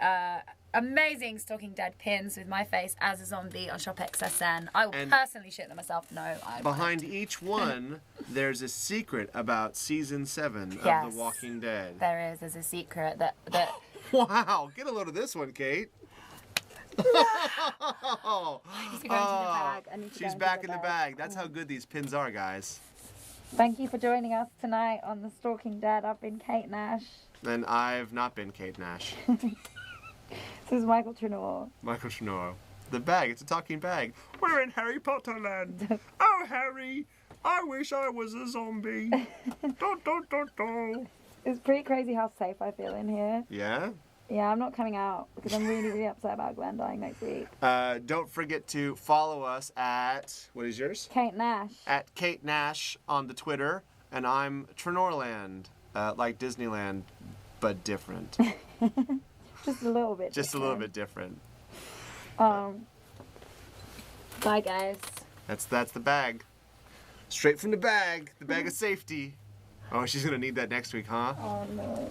amazing Stalking Dead pins with my face as a zombie on ShopXSN. I will And personally ship them myself. No, I Behind each one, there's a secret about season 7 of Yes. The Walking Dead. There is. There's a secret that Wow, get a load of this one, Kate. She's going to the bag. I need to go She's into back the in the bag. That's how good these pins are, guys. Thank you for joining us tonight on The Stalking Dead. I've been Kate Nash. And I've not been Kate Nash. This is Michael Trenor. Michael Schnoro. The bag, it's a talking bag. We're in Harry Potter land. Oh, Harry, I wish I was a zombie. Do. It's pretty crazy how safe I feel in here. Yeah? Yeah, I'm not coming out because I'm really, really upset about Glenn dying next week. Don't forget to follow us at, what is yours? Kate Nash. At Kate Nash on the Twitter. And I'm Trenorland, like Disneyland, but different. Just a little bit. Just a little bit different. Bye, guys. That's the bag. Straight from the bag of safety. Oh, she's gonna need that next week, huh? Oh, no.